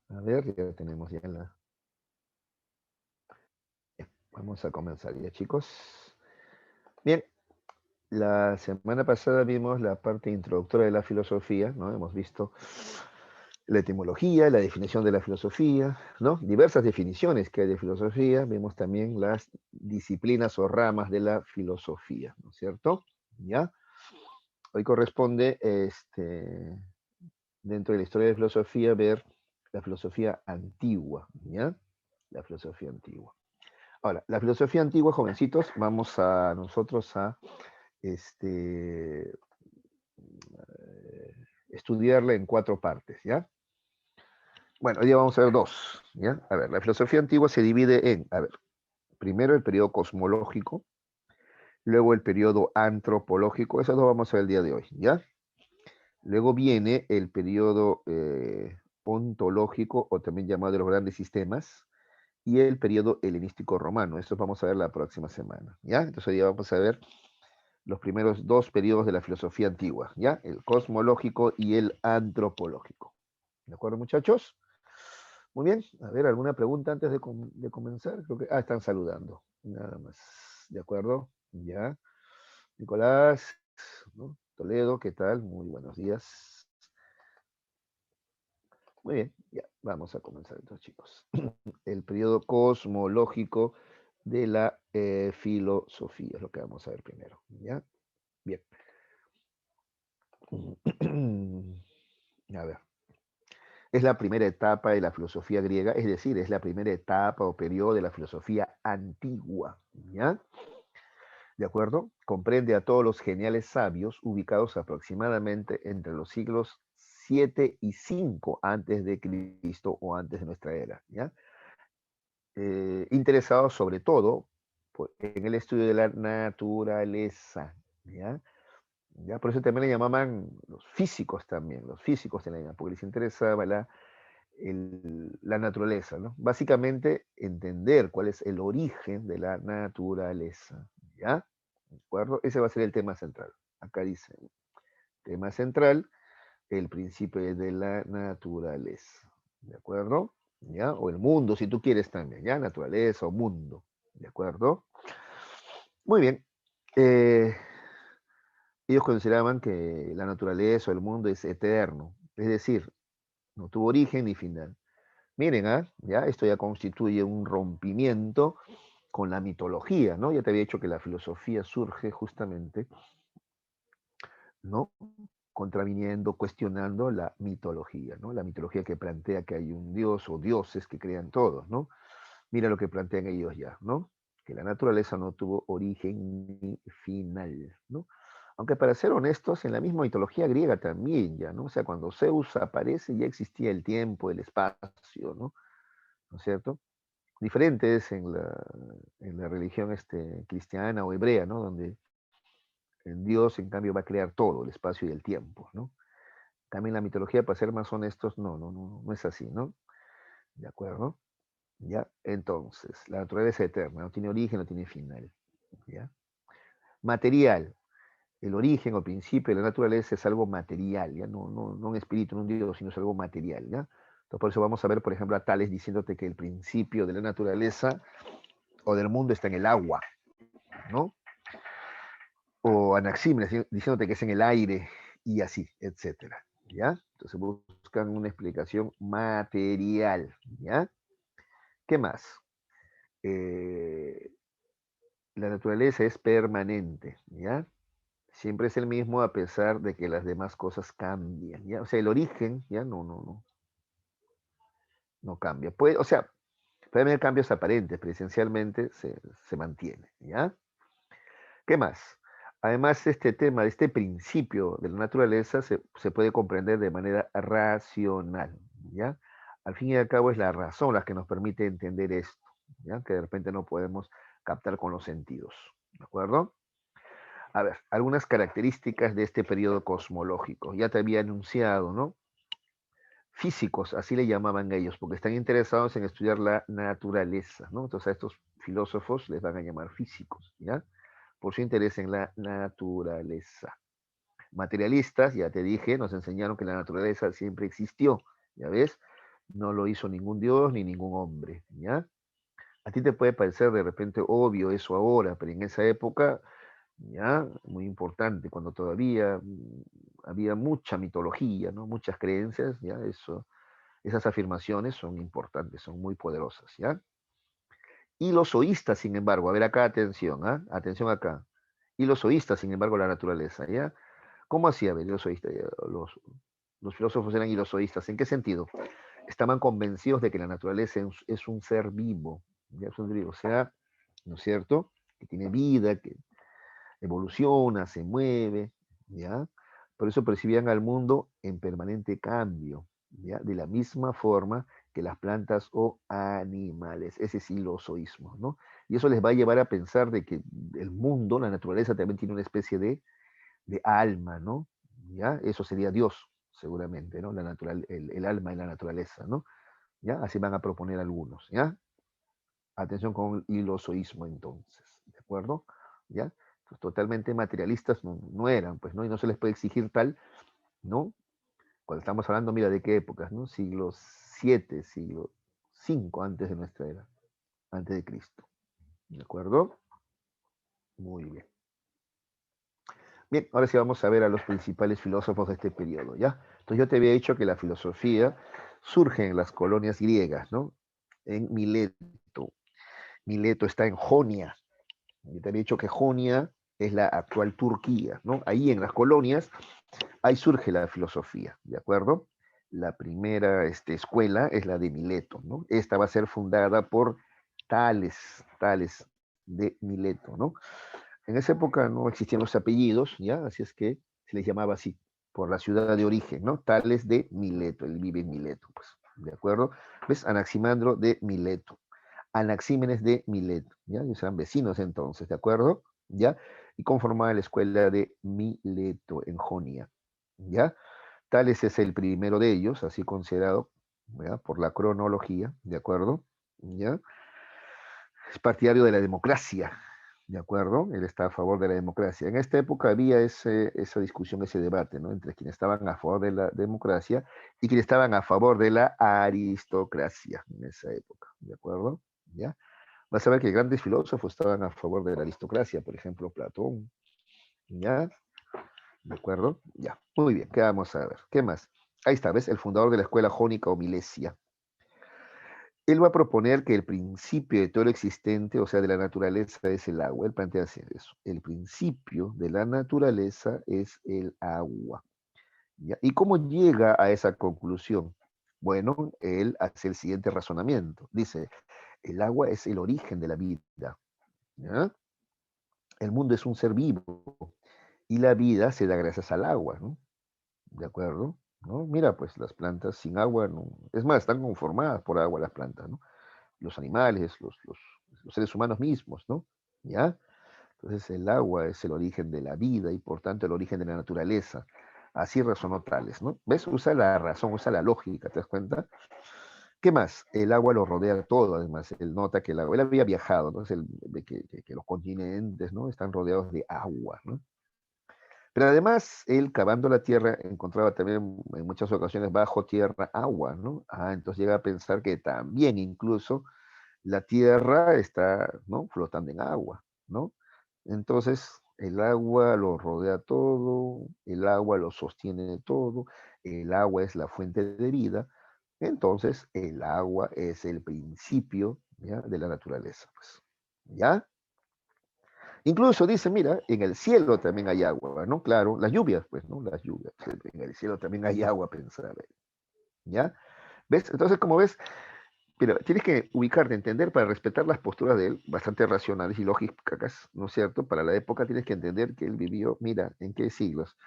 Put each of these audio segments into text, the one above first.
A ver, ya tenemos ya la... Vamos a comenzar ya, chicos. Bien, la semana pasada vimos la parte introductoria de la filosofía, ¿no? Hemos visto la etimología, la definición de la filosofía, ¿no? Diversas definiciones que hay de filosofía. Vimos también las disciplinas o ramas de la filosofía, ¿no es cierto? ¿Ya? Hoy corresponde, dentro de la historia de filosofía, ver la filosofía antigua, ¿ya? La filosofía antigua. Ahora, la filosofía antigua, jovencitos, vamos a nosotros a este, estudiarla en cuatro partes, ¿ya? Bueno, hoy día vamos a ver dos, ¿ya? A ver, la filosofía antigua se divide en, a ver, primero el periodo cosmológico, luego el periodo antropológico, esos dos vamos a ver el día de hoy, ¿ya? Luego viene el periodo ontológico, o también llamado de los grandes sistemas, y el periodo helenístico romano. Esto vamos a ver la próxima semana, ¿ya? Entonces hoy día vamos a ver los primeros dos periodos de la filosofía antigua, ¿ya? El cosmológico y el antropológico. ¿De acuerdo, muchachos? Muy bien. A ver, ¿alguna pregunta antes de comenzar? Creo que... Ah, están saludando. Nada más. ¿De acuerdo? Ya. Nicolás, ¿no? Toledo, ¿qué tal? Muy buenos días. Muy bien, ya. Vamos a comenzar entonces, chicos. El periodo cosmológico de la filosofía es lo que vamos a ver primero, ¿ya? Bien. A ver. Es la primera etapa de la filosofía griega, es decir, es la primera etapa o periodo de la filosofía antigua, ¿ya? ¿De acuerdo? Comprende a todos los geniales sabios ubicados aproximadamente entre los siglos 7 y 5 antes de Cristo o antes de nuestra era, ¿ya? Interesados sobre todo en el estudio de la naturaleza, ¿ya? ¿Ya? Por eso también le llamaban los físicos también, los físicos de la porque les interesaba la naturaleza, ¿no? Básicamente entender cuál es el origen de la naturaleza, ¿ya? ¿De acuerdo? Ese va a ser el tema central. Acá dice, tema central, el principio de la naturaleza, ¿de acuerdo? ¿Ya? O el mundo, si tú quieres también, ¿ya? Naturaleza o mundo, ¿de acuerdo? Muy bien. Eh, ellos consideraban que la naturaleza o el mundo es eterno, es decir, no tuvo origen ni final. Miren, ¿ah? Ya, esto ya constituye un rompimiento con la mitología, ¿no? Ya te había dicho que la filosofía surge justamente, ¿no? Contraviniendo, cuestionando la mitología, ¿no? La mitología que plantea que hay un dios o dioses que crean todos, ¿no? Mira lo que plantean ellos ya, ¿no? Que la naturaleza no tuvo origen ni final, ¿no? Aunque para ser honestos, en la misma mitología griega también ya, ¿no? O sea, cuando Zeus aparece ya existía el tiempo, el espacio, ¿no? ¿No es cierto? Diferentes en la religión cristiana o hebrea, ¿no? Donde el Dios, en cambio, va a crear todo, el espacio y el tiempo, ¿no? También la mitología, para ser más honestos, no es así, ¿no? ¿De acuerdo? ¿Ya? Entonces, la naturaleza es eterna, no tiene origen, no tiene final, ¿ya? Material, el origen o principio de la naturaleza es algo material, ¿ya? No un espíritu, no un Dios, sino es algo material, ¿ya? Entonces, por eso vamos a ver, por ejemplo, a Tales diciéndote que el principio de la naturaleza o del mundo está en el agua, ¿no? O Anaximenes diciéndote que es en el aire y así, etcétera, ¿ya? Entonces buscan una explicación material, ¿ya? ¿Qué más? Eh, la naturaleza es permanente, ¿ya? Siempre es el mismo a pesar de que las demás cosas cambian, ¿ya? O sea, el origen, ¿ya? No cambia. Puede, o sea, puede haber cambios aparentes, pero esencialmente se mantiene, ¿ya? ¿Qué más? Además, este tema, este principio de la naturaleza se puede comprender de manera racional, ¿ya? Al fin y al cabo es la razón la que nos permite entender esto, ¿ya? Que de repente no podemos captar con los sentidos, ¿de acuerdo? A ver, algunas características de este periodo cosmológico. Ya te había anunciado, ¿no? Físicos, así le llamaban ellos, porque están interesados en estudiar la naturaleza, ¿no? Entonces a estos filósofos les van a llamar físicos, ¿ya? Por su interés en la naturaleza. Materialistas, ya te dije, nos enseñaron que la naturaleza siempre existió, ¿ya ves? No lo hizo ningún dios ni ningún hombre, ¿ya? A ti te puede parecer de repente obvio eso ahora, pero en esa época, ya, muy importante, cuando todavía había mucha mitología, ¿no? Muchas creencias, ya, eso, esas afirmaciones son importantes, son muy poderosas, ¿ya? Y los zoístas, sin embargo, a ver acá, atención, ¿ah? Atención acá. Y los zoístas, sin embargo, la naturaleza, ¿ya? ¿Cómo hacía ver los zoístas? Los filósofos eran ilozoístas. ¿En qué sentido? Estaban convencidos de que la naturaleza es un ser vivo, ¿ya? Es un ser vivo, o sea, ¿no es cierto? Que tiene vida, que evoluciona, se mueve, ¿ya? Por eso percibían al mundo en permanente cambio, ¿ya? De la misma forma que las plantas o animales. Ese es ilozoísmo, ¿no? Y eso les va a llevar a pensar de que el mundo, la naturaleza, también tiene una especie de alma, ¿no? ¿Ya? Eso sería Dios, seguramente, ¿no? El alma y la naturaleza, ¿no? ¿Ya? Así van a proponer algunos, ¿ya? Atención con el ilozoísmo, entonces, ¿de acuerdo? ¿Ya? Pues totalmente materialistas no eran, pues, ¿no? Y no se les puede exigir tal, ¿no? Cuando estamos hablando, mira, ¿de qué épocas, no? Siglo VII, siglo V antes de nuestra era, antes de Cristo, ¿de acuerdo? Muy bien. Bien, ahora sí vamos a ver a los principales filósofos de este periodo, ¿ya? Entonces yo te había dicho que la filosofía surge en las colonias griegas, ¿no? En Mileto. Mileto está en Jonia. Yo te había dicho que Jonia es la actual Turquía, ¿no? Ahí en las colonias, ahí surge la filosofía, ¿de acuerdo? La primera escuela es la de Mileto, ¿no? Esta va a ser fundada por Tales de Mileto, ¿no? En esa época no existían los apellidos, ¿ya? Así es que se les llamaba así, por la ciudad de origen, ¿no? Tales de Mileto, él vive en Mileto, pues, ¿de acuerdo? ¿Ves? Anaximandro de Mileto, Anaxímenes de Mileto, ¿ya? Ellos eran vecinos entonces, ¿de acuerdo? ¿Ya? Y conformaban la escuela de Mileto en Jonia, ¿ya? Tales es el primero de ellos, así considerado, ¿ya? Por la cronología, ¿de acuerdo? ¿Ya? Es partidario de la democracia, ¿de acuerdo? Él está a favor de la democracia. En esta época había esa discusión, ese debate, ¿no? Entre quienes estaban a favor de la democracia y quienes estaban a favor de la aristocracia en esa época, ¿de acuerdo? ¿Ya? Vas a ver que grandes filósofos estaban a favor de la aristocracia, por ejemplo, Platón, ¿ya? ¿De acuerdo? Ya. Muy bien, ¿qué vamos a ver? ¿Qué más? Ahí está, ¿ves? El fundador de la escuela jónica o milesia. Él va a proponer que el principio de todo lo existente, o sea, de la naturaleza, es el agua. Él plantea así eso. El principio de la naturaleza es el agua. ¿Ya? ¿Y cómo llega a esa conclusión? Bueno, él hace el siguiente razonamiento. Dice, el agua es el origen de la vida. ¿Ya? El mundo es un ser vivo y la vida se da gracias al agua, ¿no? ¿De acuerdo? ¿No? Mira, pues las plantas sin agua, no. Es más, están conformadas por agua las plantas, ¿no? Los animales, los seres humanos mismos, ¿no? ¿Ya? Entonces el agua es el origen de la vida y por tanto el origen de la naturaleza. Así razonó Tales, ¿no? ¿Ves? Usa la razón, usa la lógica, ¿te das cuenta? ¿Qué más? El agua lo rodea todo, además. Él nota que el agua, él había viajado, ¿no? Él ve que los continentes, ¿no? Están rodeados de agua, ¿no? Pero además, él cavando la tierra encontraba también en muchas ocasiones bajo tierra agua, ¿no? Ah, entonces llega a pensar que también incluso la tierra está, ¿no? Flotando en agua, ¿no? Entonces, el agua lo rodea todo, el agua lo sostiene todo, el agua es la fuente de vida, entonces el agua es el principio, ¿ya? De la naturaleza, pues, ¿ya? Incluso dice, mira, en el cielo también hay agua, ¿no? Claro, las lluvias, pues, ¿no? Las lluvias, en el cielo también hay agua, pensar, ¿ya? ¿Ves? Entonces, como ves, pero tienes que ubicarte, entender para respetar las posturas de él, bastante racionales y lógicas, ¿no es cierto? Para la época tienes que entender que él vivió, mira, ¿en qué siglos?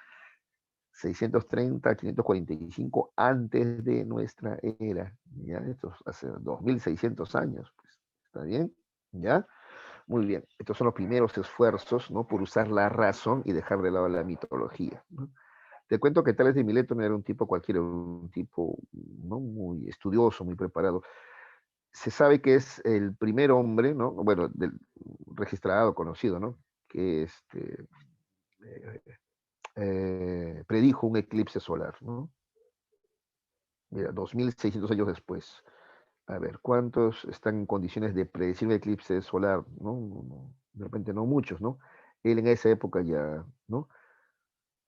630, 545 antes de nuestra era, ¿ya? Esto hace 2600 años, pues, ¿está bien? ¿Ya? Muy bien, estos son los primeros esfuerzos, ¿no? Por usar la razón y dejar de lado la mitología, ¿no? Te cuento que Tales de Mileto no era un tipo cualquiera, un tipo, ¿no? Muy estudioso, muy preparado. Se sabe que es el primer hombre, ¿no? Bueno, registrado, conocido, ¿no? Que eh, predijo un eclipse solar, ¿no? Mira, 2600 años después. A ver, ¿cuántos están en condiciones de predecir un eclipse solar? ¿No? De repente no muchos, ¿no? Él en esa época ya, ¿no?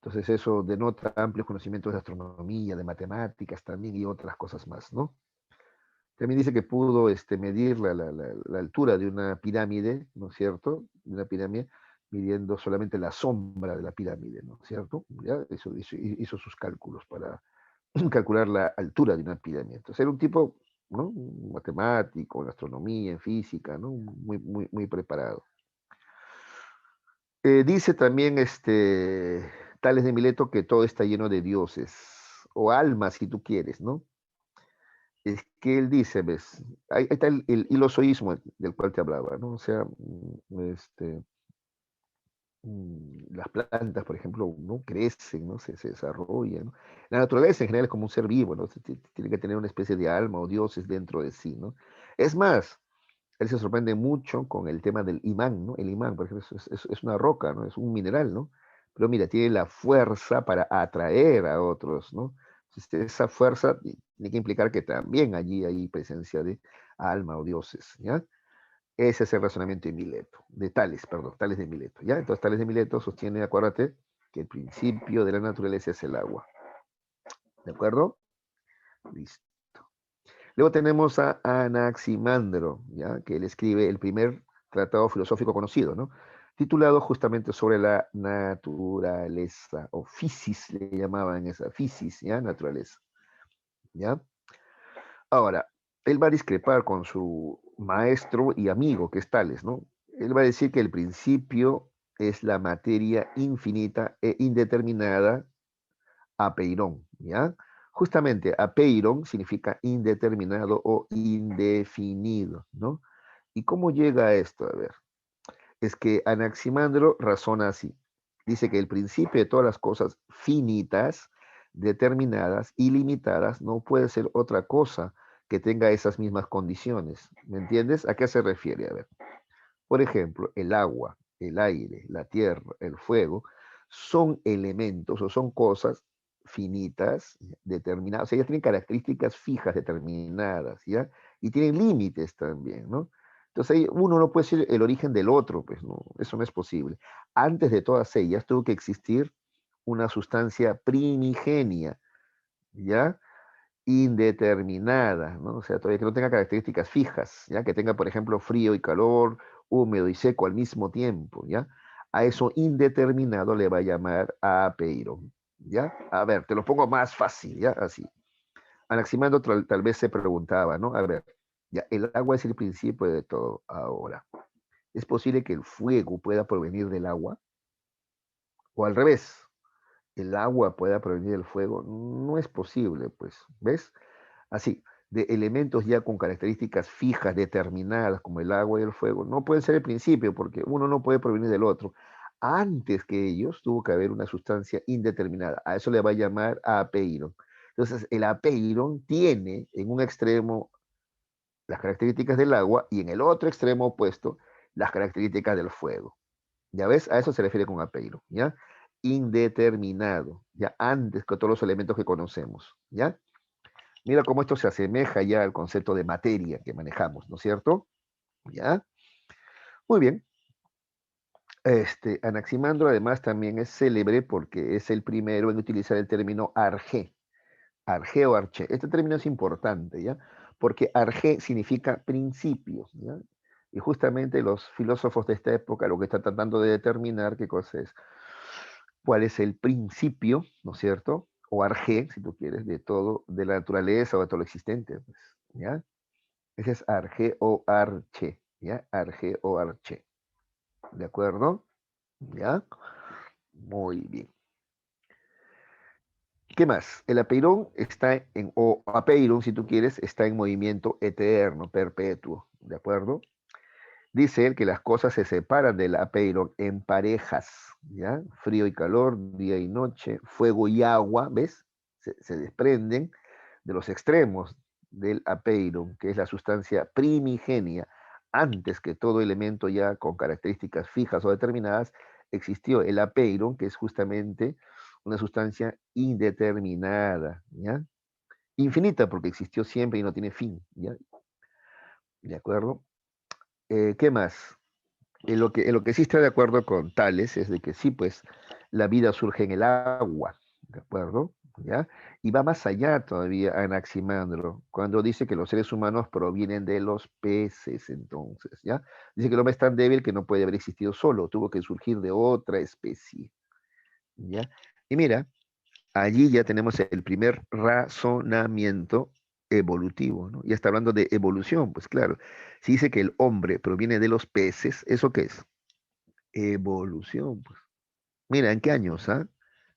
Entonces eso denota amplios conocimientos de astronomía, de matemáticas también y otras cosas más, ¿no? También dice que pudo medir la altura de una pirámide, ¿no es cierto? De una pirámide, midiendo solamente la sombra de la pirámide, ¿no es cierto? ¿Ya? Hizo sus cálculos para calcular la altura de una pirámide. Entonces era un tipo, ¿no? Un matemático, en astronomía, en física, ¿no? Muy preparado. Dice también Tales de Mileto que todo está lleno de dioses, o almas si tú quieres, ¿no? Es que él dice, ¿ves? Ahí está el hilozoísmo del cual te hablaba, ¿no? O sea, las plantas, por ejemplo, ¿no? Crecen, ¿no? Se desarrollan, ¿no? La naturaleza en general es como un ser vivo, ¿no? Tiene que tener una especie de alma o dioses dentro de sí, ¿no? Es más, él se sorprende mucho con el tema del imán, ¿no? El imán, por ejemplo, es una roca, ¿no? Es un mineral, ¿no? Pero mira, tiene la fuerza para atraer a otros, ¿no? Esa fuerza tiene que implicar que también allí hay presencia de alma o dioses, ¿ya? Ese es el razonamiento de Mileto, de Tales, perdón, Tales de Mileto, ¿ya? Entonces Tales de Mileto sostiene, acuérdate, que el principio de la naturaleza es el agua, ¿de acuerdo? Listo. Luego tenemos a Anaximandro, ¿ya? Que él escribe el primer tratado filosófico conocido, ¿no? Titulado justamente sobre la naturaleza, o fisis le llamaban esa, fisis, ¿ya? Naturaleza, ¿ya? Ahora, él va a discrepar con su maestro y amigo, que es Tales, ¿no? Él va a decir que el principio es la materia infinita e indeterminada apeiron, ¿ya? Justamente apeiron significa indeterminado o indefinido, ¿no? ¿Y cómo llega a esto? A ver, es que Anaximandro razona así. Dice que el principio de todas las cosas finitas, determinadas, ilimitadas, no puede ser otra cosa que tenga esas mismas condiciones. ¿Me entiendes? ¿A qué se refiere? A ver, por ejemplo, el agua, el aire, la tierra, el fuego, son elementos o son cosas finitas, determinadas, o sea, ya tienen características fijas determinadas, ¿ya? Y tienen límites también, ¿no? Entonces ahí uno no puede ser el origen del otro, pues no, eso no es posible. Antes de todas ellas tuvo que existir una sustancia primigenia, ¿ya? Indeterminada, ¿no? O sea, todavía que no tenga características fijas, ¿ya? Que tenga, por ejemplo, frío y calor, húmedo y seco al mismo tiempo, ¿ya? A eso indeterminado le va a llamar apeiro, ¿ya? A ver, te lo pongo más fácil, ¿ya? Así. Anaximandro tal vez se preguntaba, ¿no? A ver, ya, el agua es el principio de todo ahora. ¿Es posible que el fuego pueda provenir del agua? O al revés, el agua pueda provenir del fuego. No es posible, pues, ¿ves? Así, de elementos ya con características fijas, determinadas, como el agua y el fuego, no pueden ser el principio, porque uno no puede provenir del otro. Antes que ellos tuvo que haber una sustancia indeterminada. A eso le va a llamar apeiron. Entonces, el apeiron tiene en un extremo las características del agua y en el otro extremo opuesto las características del fuego. ¿Ya ves? A eso se refiere con apeiron, ¿ya? Indeterminado, ya antes que todos los elementos que conocemos, ¿ya? Mira cómo esto se asemeja ya al concepto de materia que manejamos, ¿no es cierto? ¿Ya? Muy bien. Anaximandro además también es célebre porque es el primero en utilizar el término arjé, arjé o arché. Este término es importante, ¿ya? Porque arjé significa principio, ¿ya? Y justamente los filósofos de esta época lo que están tratando de determinar qué cosa es, cuál es el principio, ¿no es cierto? O arjé, si tú quieres, de todo, de la naturaleza o de todo lo existente, pues, ¿ya? Ese es arge o arche, ¿ya? Arge o arche. ¿De acuerdo? ¿Ya? Muy bien. ¿Qué más? El apeirón está en, o apeiron, si tú quieres, está en movimiento eterno, perpetuo. ¿De acuerdo? Dice él que las cosas se separan del apeirón en parejas, ¿ya? Frío y calor, día y noche, fuego y agua, ¿ves? Se desprenden de los extremos del apeiron, que es la sustancia primigenia, antes que todo elemento ya con características fijas o determinadas, existió el apeiron, que es justamente una sustancia indeterminada, ¿ya? infinita porque existió siempre y no tiene fin, ¿ya? ¿De acuerdo? ¿Qué más? En lo que sí estoy de acuerdo con Tales es de que sí, pues la vida surge en el agua, ¿de acuerdo? ¿Ya? Y va más allá todavía Anaximandro, cuando dice que los seres humanos provienen de los peces, entonces, ¿ya? Dice que el hombre es tan débil que no puede haber existido solo, tuvo que surgir de otra especie, ¿ya? Y mira, allí ya tenemos el primer razonamiento evolutivo, ¿no? Ya está hablando de evolución, pues claro. Si dice que el hombre proviene de los peces, ¿eso qué es? Evolución, pues. Mira, ¿en qué años, ah?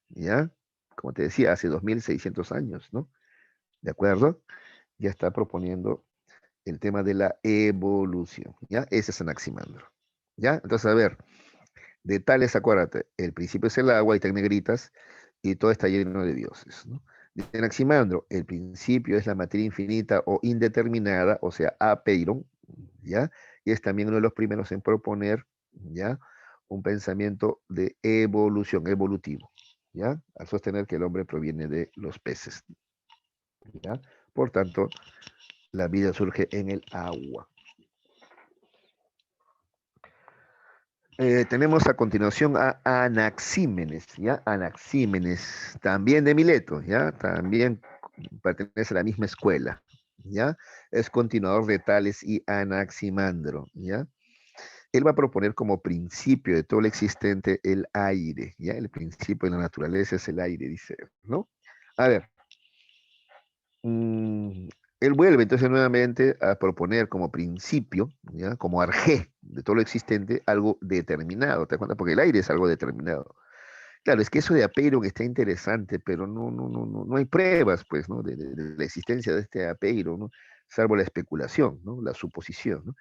¿Ya? Como te decía, hace 2600 años, ¿no? ¿De acuerdo? Ya está proponiendo el tema de la evolución, ¿ya? Ese es Anaximandro, ¿ya? Entonces, a ver, de Tales, acuérdate, el principio es el agua y tan negritas, y todo está lleno de dioses, ¿no? De Anaximandro, el principio es la materia infinita o indeterminada, o sea, apeiron, ¿ya? Y es también uno de los primeros en proponer, ¿ya? Un pensamiento de evolución, evolutivo, ¿ya? Al sostener que el hombre proviene de los peces, ¿ya? Por tanto, la vida surge en el agua. Tenemos a continuación a Anaxímenes, ¿ya? Anaxímenes, también de Mileto, ¿ya? También pertenece a la misma escuela, ¿ya? Es continuador de Tales y Anaximandro, ¿ya? Él va a proponer como principio de todo lo existente el aire, ¿ya? El principio de la naturaleza es el aire, dice, ¿no? A ver, mm, él vuelve entonces nuevamente a proponer como principio, ¿ya? Como arjé de todo lo existente, algo determinado, ¿te das cuenta? Porque el aire es algo determinado. Claro, es que eso de Apeiron está interesante, pero no hay pruebas, pues, ¿no? De la existencia de este Apeiron, ¿no? Salvo la especulación, ¿no? La suposición, ¿no?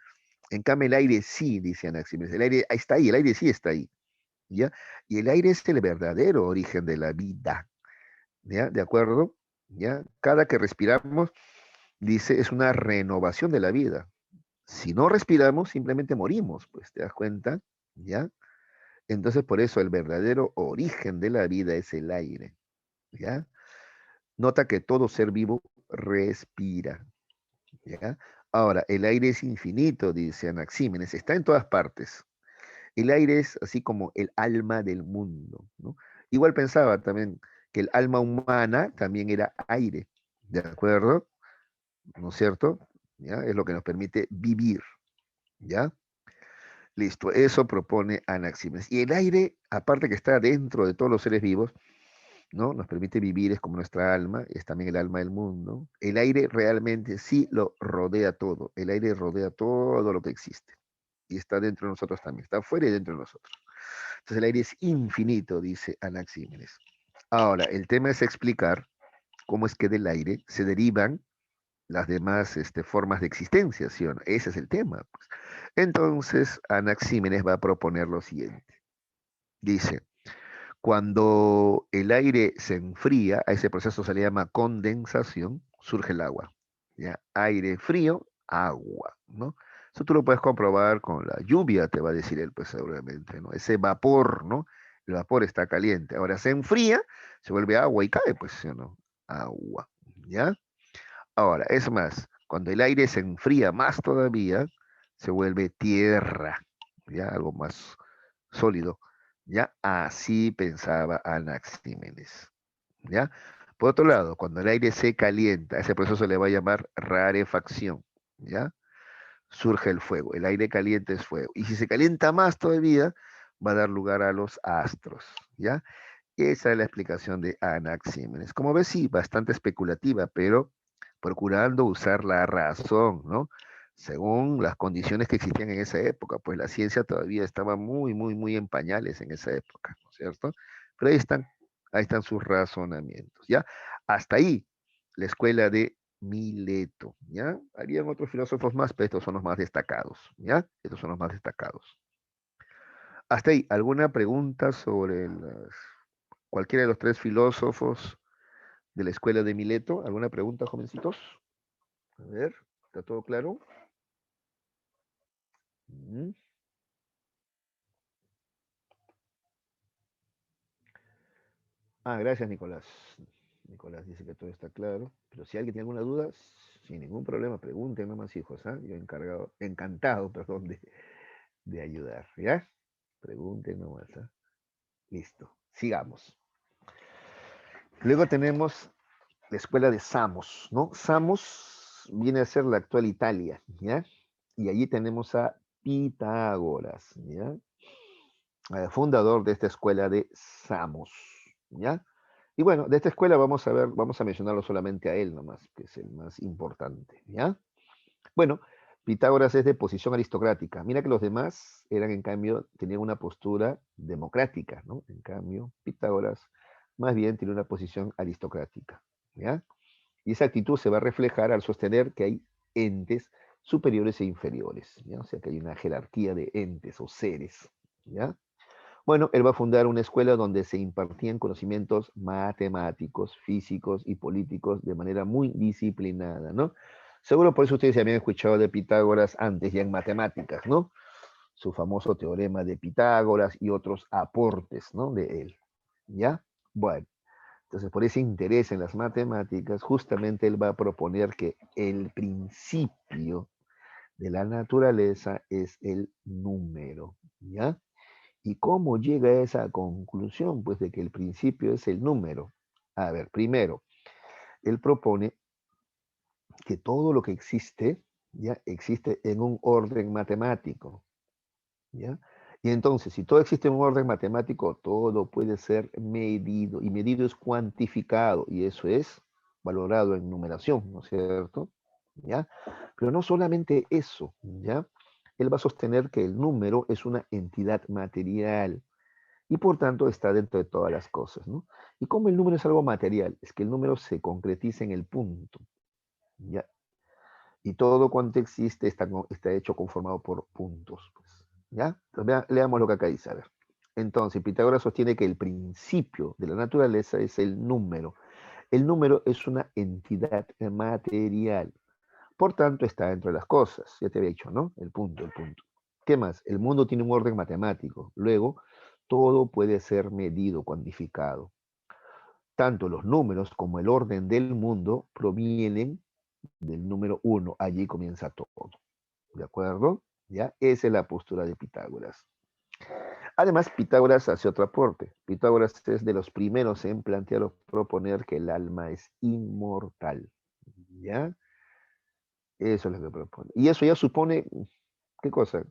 En cambio, el aire sí, dice Anaxímenes, el aire está ahí, el aire sí está ahí, ¿ya? Y el aire es el verdadero origen de la vida, ¿ya? ¿De acuerdo? ¿Ya? Cada que respiramos, dice, es una renovación de la vida. Si no respiramos, simplemente morimos, pues, ¿te das cuenta? ¿Ya? Entonces, por eso el verdadero origen de la vida es el aire, ¿ya? Nota que todo ser vivo respira, ¿ya? Ahora, el aire es infinito, dice Anaxímenes, está en todas partes. El aire es así como el alma del mundo, ¿no? Igual pensaba también que el alma humana también era aire, ¿de acuerdo? ¿No es cierto? ¿Ya? Es lo que nos permite vivir, ¿ya? Listo, eso propone Anaxímenes. Y el aire, aparte que está dentro de todos los seres vivos, ¿no? Nos permite vivir, es como nuestra alma, es también el alma del mundo. El aire realmente sí lo rodea todo. El aire rodea todo lo que existe. Y está dentro de nosotros también. Está fuera y dentro de nosotros. Entonces el aire es infinito, dice Anaxímenes. Ahora, el tema es explicar cómo es que del aire se derivan las demás formas de existencia, ¿sí o no? Ese es el tema, pues. Entonces, Anaxímenes va a proponer lo siguiente. Dice, cuando el aire se enfría, a ese proceso se le llama condensación, surge el agua. ¿Ya? Aire frío, agua, ¿no? Eso tú lo puedes comprobar con la lluvia, te va a decir él, pues seguramente, ¿no? Ese vapor, ¿no? El vapor está caliente. Ahora se enfría, se vuelve agua y cae, pues, ¿sí o no? Agua, ¿ya? Ahora, es más, cuando el aire se enfría más todavía, se vuelve tierra, ¿ya? Algo más sólido. ¿Ya? Así pensaba Anaxímenes. ¿Ya? Por otro lado, cuando el aire se calienta, a ese proceso se le va a llamar rarefacción. ¿Ya? Surge el fuego. El aire caliente es fuego. Y si se calienta más todavía, va a dar lugar a los astros. ¿Ya? Esa es la explicación de Anaxímenes. Como ves, sí, bastante especulativa, pero procurando usar la razón, ¿no? Según las condiciones que existían en esa época, pues la ciencia todavía estaba muy en pañales en esa época, ¿no es cierto? Pero ahí están sus razonamientos, ¿ya? Hasta ahí, la escuela de Mileto, ¿ya? Habían otros filósofos más, pero estos son los más destacados, ¿ya? Estos son los más destacados. Hasta ahí, ¿alguna pregunta sobre cualquiera de los tres filósofos de la escuela de Mileto? ¿Alguna pregunta, jovencitos? A ver, ¿está todo claro? Mm. Ah, gracias, Nicolás. Nicolás dice que todo está claro, pero si alguien tiene alguna duda, sin ningún problema, pregunten nomás, hijos, ¿ah? Yo encantado, perdón, de ayudar, ¿ya? Pregunten nomás, ¿ah? Listo, sigamos. Luego tenemos la escuela de Samos, ¿no? Samos viene a ser la actual Italia, ¿ya? Y allí tenemos a Pitágoras, ¿ya? Fundador de esta escuela de Samos, ¿ya? Y bueno, de esta escuela vamos a ver, vamos a mencionarlo solamente a él nomás, que es el más importante, ¿ya? Bueno, Pitágoras es de posición aristocrática. Mira que los demás eran, en cambio, tenían una postura democrática, ¿no? En cambio, Pitágoras más bien tiene una posición aristocrática, ¿ya? Y esa actitud se va a reflejar al sostener que hay entes superiores e inferiores, ¿ya? O sea, que hay una jerarquía de entes o seres, ¿ya? Bueno, él va a fundar una escuela donde se impartían conocimientos matemáticos, físicos y políticos de manera muy disciplinada, ¿no? Seguro por eso ustedes ya habían escuchado de Pitágoras antes, ya en matemáticas, ¿no? Su famoso teorema de Pitágoras y otros aportes, ¿no? De él, ¿ya? Bueno, entonces por ese interés en las matemáticas, justamente él va a proponer que el principio de la naturaleza es el número, ¿ya? ¿Y cómo llega a esa conclusión? Pues de que el principio es el número. A ver, primero, él propone que todo lo que existe, ya existe en un orden matemático, ¿ya? Y entonces, si todo existe en un orden matemático, todo puede ser medido, y medido es cuantificado, y eso es valorado en numeración, ¿no es cierto? ¿Ya? Pero no solamente eso, ¿ya? Él va a sostener que el número es una entidad material, y por tanto está dentro de todas las cosas, ¿no? Y como el número es algo material, es que el número se concretiza en el punto, ¿ya? Y todo cuanto existe está hecho conformado por puntos, pues, ¿ya? Entonces, leamos lo que acá dice, a ver. Entonces, Pitágoras sostiene que el principio de la naturaleza es el número. El número es una entidad material, por tanto está dentro de las cosas, ya te había dicho, ¿no? El punto, el punto. ¿Qué más? El mundo tiene un orden matemático, luego todo puede ser medido, cuantificado. Tanto los números como el orden del mundo provienen del número uno. Allí comienza todo. ¿De acuerdo? ¿Ya? Esa es la postura de Pitágoras. Además, Pitágoras hace otro aporte. Pitágoras es de los primeros en plantear o proponer que el alma es inmortal. ¿Ya? Eso es lo que propone. Y eso ya supone, ¿qué cosa?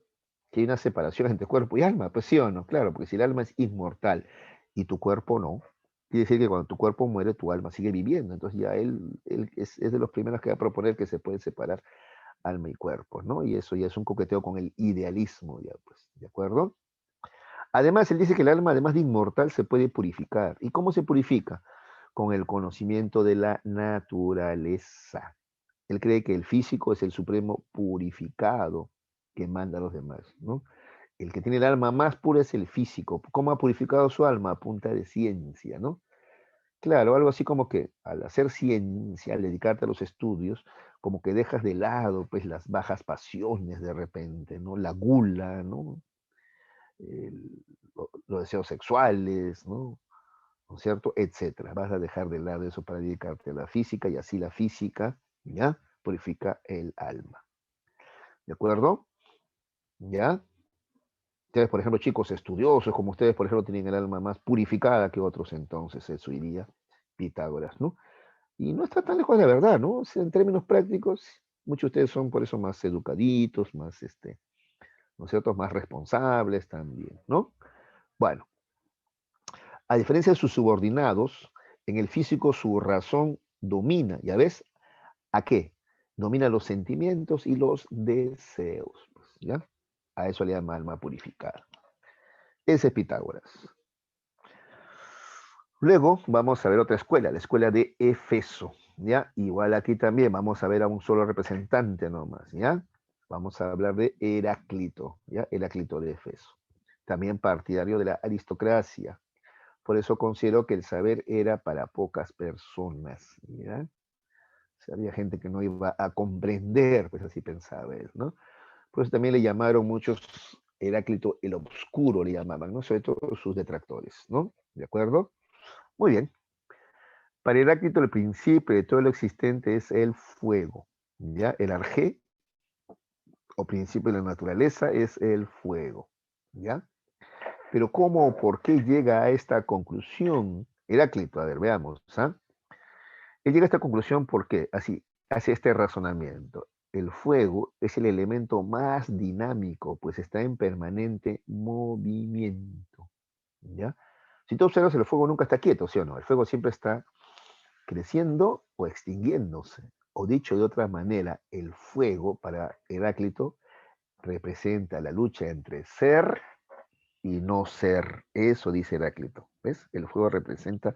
Que hay una separación entre cuerpo y alma. Pues sí o no, claro, porque si el alma es inmortal y tu cuerpo no, quiere decir que cuando tu cuerpo muere, tu alma sigue viviendo. Entonces ya él es de los primeros que va a proponer que se puede separar alma y cuerpo, ¿no? Y eso ya es un coqueteo con el idealismo, ya pues, ¿de acuerdo? Además, él dice que el alma, además de inmortal, se puede purificar. ¿Y cómo se purifica? Con el conocimiento de la naturaleza. Él cree que el físico es el supremo purificado que manda a los demás, ¿no? El que tiene el alma más pura es el físico. ¿Cómo ha purificado su alma? A punta de ciencia, ¿no? Claro, algo así como que al hacer ciencia, al dedicarte a los estudios, como que dejas de lado pues las bajas pasiones de repente, ¿no? La gula, ¿no? Los deseos sexuales, ¿no? ¿No es cierto? Etcétera. Vas a dejar de lado eso para dedicarte a la física y así la física, ¿ya? Purifica el alma. ¿De acuerdo? ¿Ya? Ustedes, por ejemplo, chicos estudiosos, como ustedes, por ejemplo, tienen el alma más purificada que otros, entonces eso iría Pitágoras, ¿no? Y no está tan lejos de la verdad, ¿no? O sea, en términos prácticos, muchos de ustedes son por eso más educaditos, más, ¿no es cierto?, más responsables también, ¿no? Bueno, a diferencia de sus subordinados, en el físico su razón domina, ¿ya ves? ¿A qué? Domina los sentimientos y los deseos, pues, ¿ya? A eso le llama alma purificada. Ese es Pitágoras. Luego vamos a ver otra escuela, la escuela de Éfeso, ¿ya? Igual aquí también vamos a ver a un solo representante nomás, ¿ya? Vamos a hablar de Heráclito, ¿ya? Heráclito de Éfeso. También partidario de la aristocracia. Por eso considero que el saber era para pocas personas, ¿ya? O sea, había gente que no iba a comprender, pues así pensaba él, ¿no? Por eso también le llamaron muchos Heráclito el Obscuro, le llamaban, ¿no? Sobre todo sus detractores, ¿no? ¿De acuerdo? Muy bien. Para Heráclito, el principio de todo lo existente es el fuego, ¿ya? El arjé, o principio de la naturaleza, es el fuego, ¿ya? Pero ¿cómo o por qué llega a esta conclusión Heráclito? A ver, veamos, ¿ah? Él llega a esta conclusión porque así hace este razonamiento. El fuego es el elemento más dinámico, pues está en permanente movimiento, ¿ya? Si tú observas, el fuego nunca está quieto, ¿sí o no? El fuego siempre está creciendo o extinguiéndose. O dicho de otra manera, el fuego para Heráclito representa la lucha entre ser y no ser. Eso dice Heráclito. ¿Ves? El fuego representa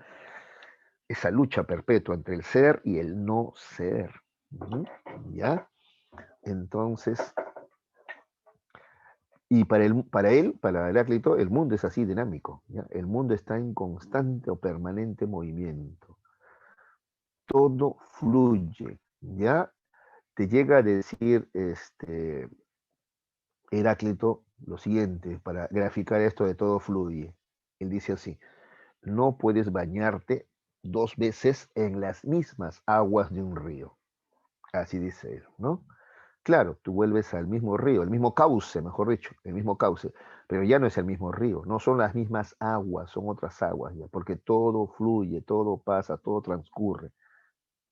esa lucha perpetua entre el ser y el no ser. ¿Mm? ¿Ya? Entonces, y para Heráclito, el mundo es así dinámico. ¿Ya? El mundo está en constante o permanente movimiento. Todo fluye. ¿Ya? Te llega a decir Heráclito lo siguiente, para graficar esto de todo fluye. Él dice así: no puedes bañarte dos veces en las mismas aguas de un río. Así dice él, ¿no? Claro, tú vuelves al mismo río, el mismo cauce, mejor dicho, el mismo cauce, pero ya no es el mismo río, no son las mismas aguas, son otras aguas ya, porque todo fluye, todo pasa, todo transcurre,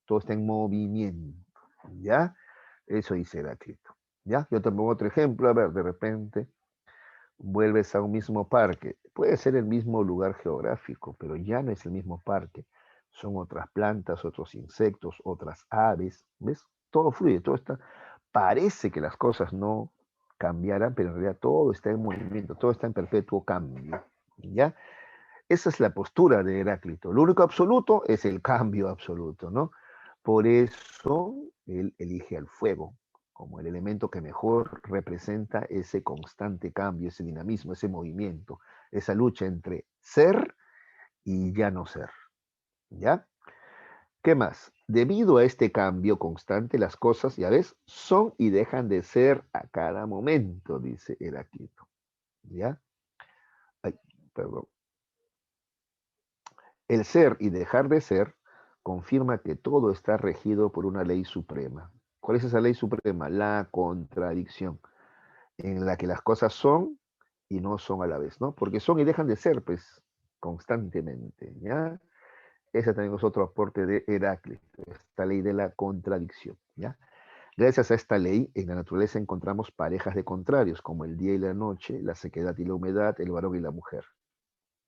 todo está en movimiento, ¿ya? Eso dice Heráclito, ¿ya? Yo te pongo otro ejemplo, a ver, de repente vuelves a un mismo parque, puede ser el mismo lugar geográfico, pero ya no es el mismo parque, son otras plantas, otros insectos, otras aves, ¿ves? Todo fluye, todo está, parece que las cosas no cambiaran, pero en realidad todo está en movimiento, todo está en perpetuo cambio, ¿ya? Esa es la postura de Heráclito. Lo único absoluto es el cambio absoluto, ¿no? Por eso él elige al fuego como el elemento que mejor representa ese constante cambio, ese dinamismo, ese movimiento, esa lucha entre ser y ya no ser, ¿ya? ¿Qué más? Debido a este cambio constante, las cosas, ya ves, son y dejan de ser a cada momento, dice Heráclito, ¿ya? Ay, perdón. El ser y dejar de ser confirma que todo está regido por una ley suprema. ¿Cuál es esa ley suprema? La contradicción, en la que las cosas son y no son a la vez, ¿no? Porque son y dejan de ser, pues, constantemente, ¿ya? Ese también es otro aporte de Heráclito, esta ley de la contradicción, ¿ya? Gracias a esta ley, en la naturaleza encontramos parejas de contrarios, como el día y la noche, la sequedad y la humedad, el varón y la mujer,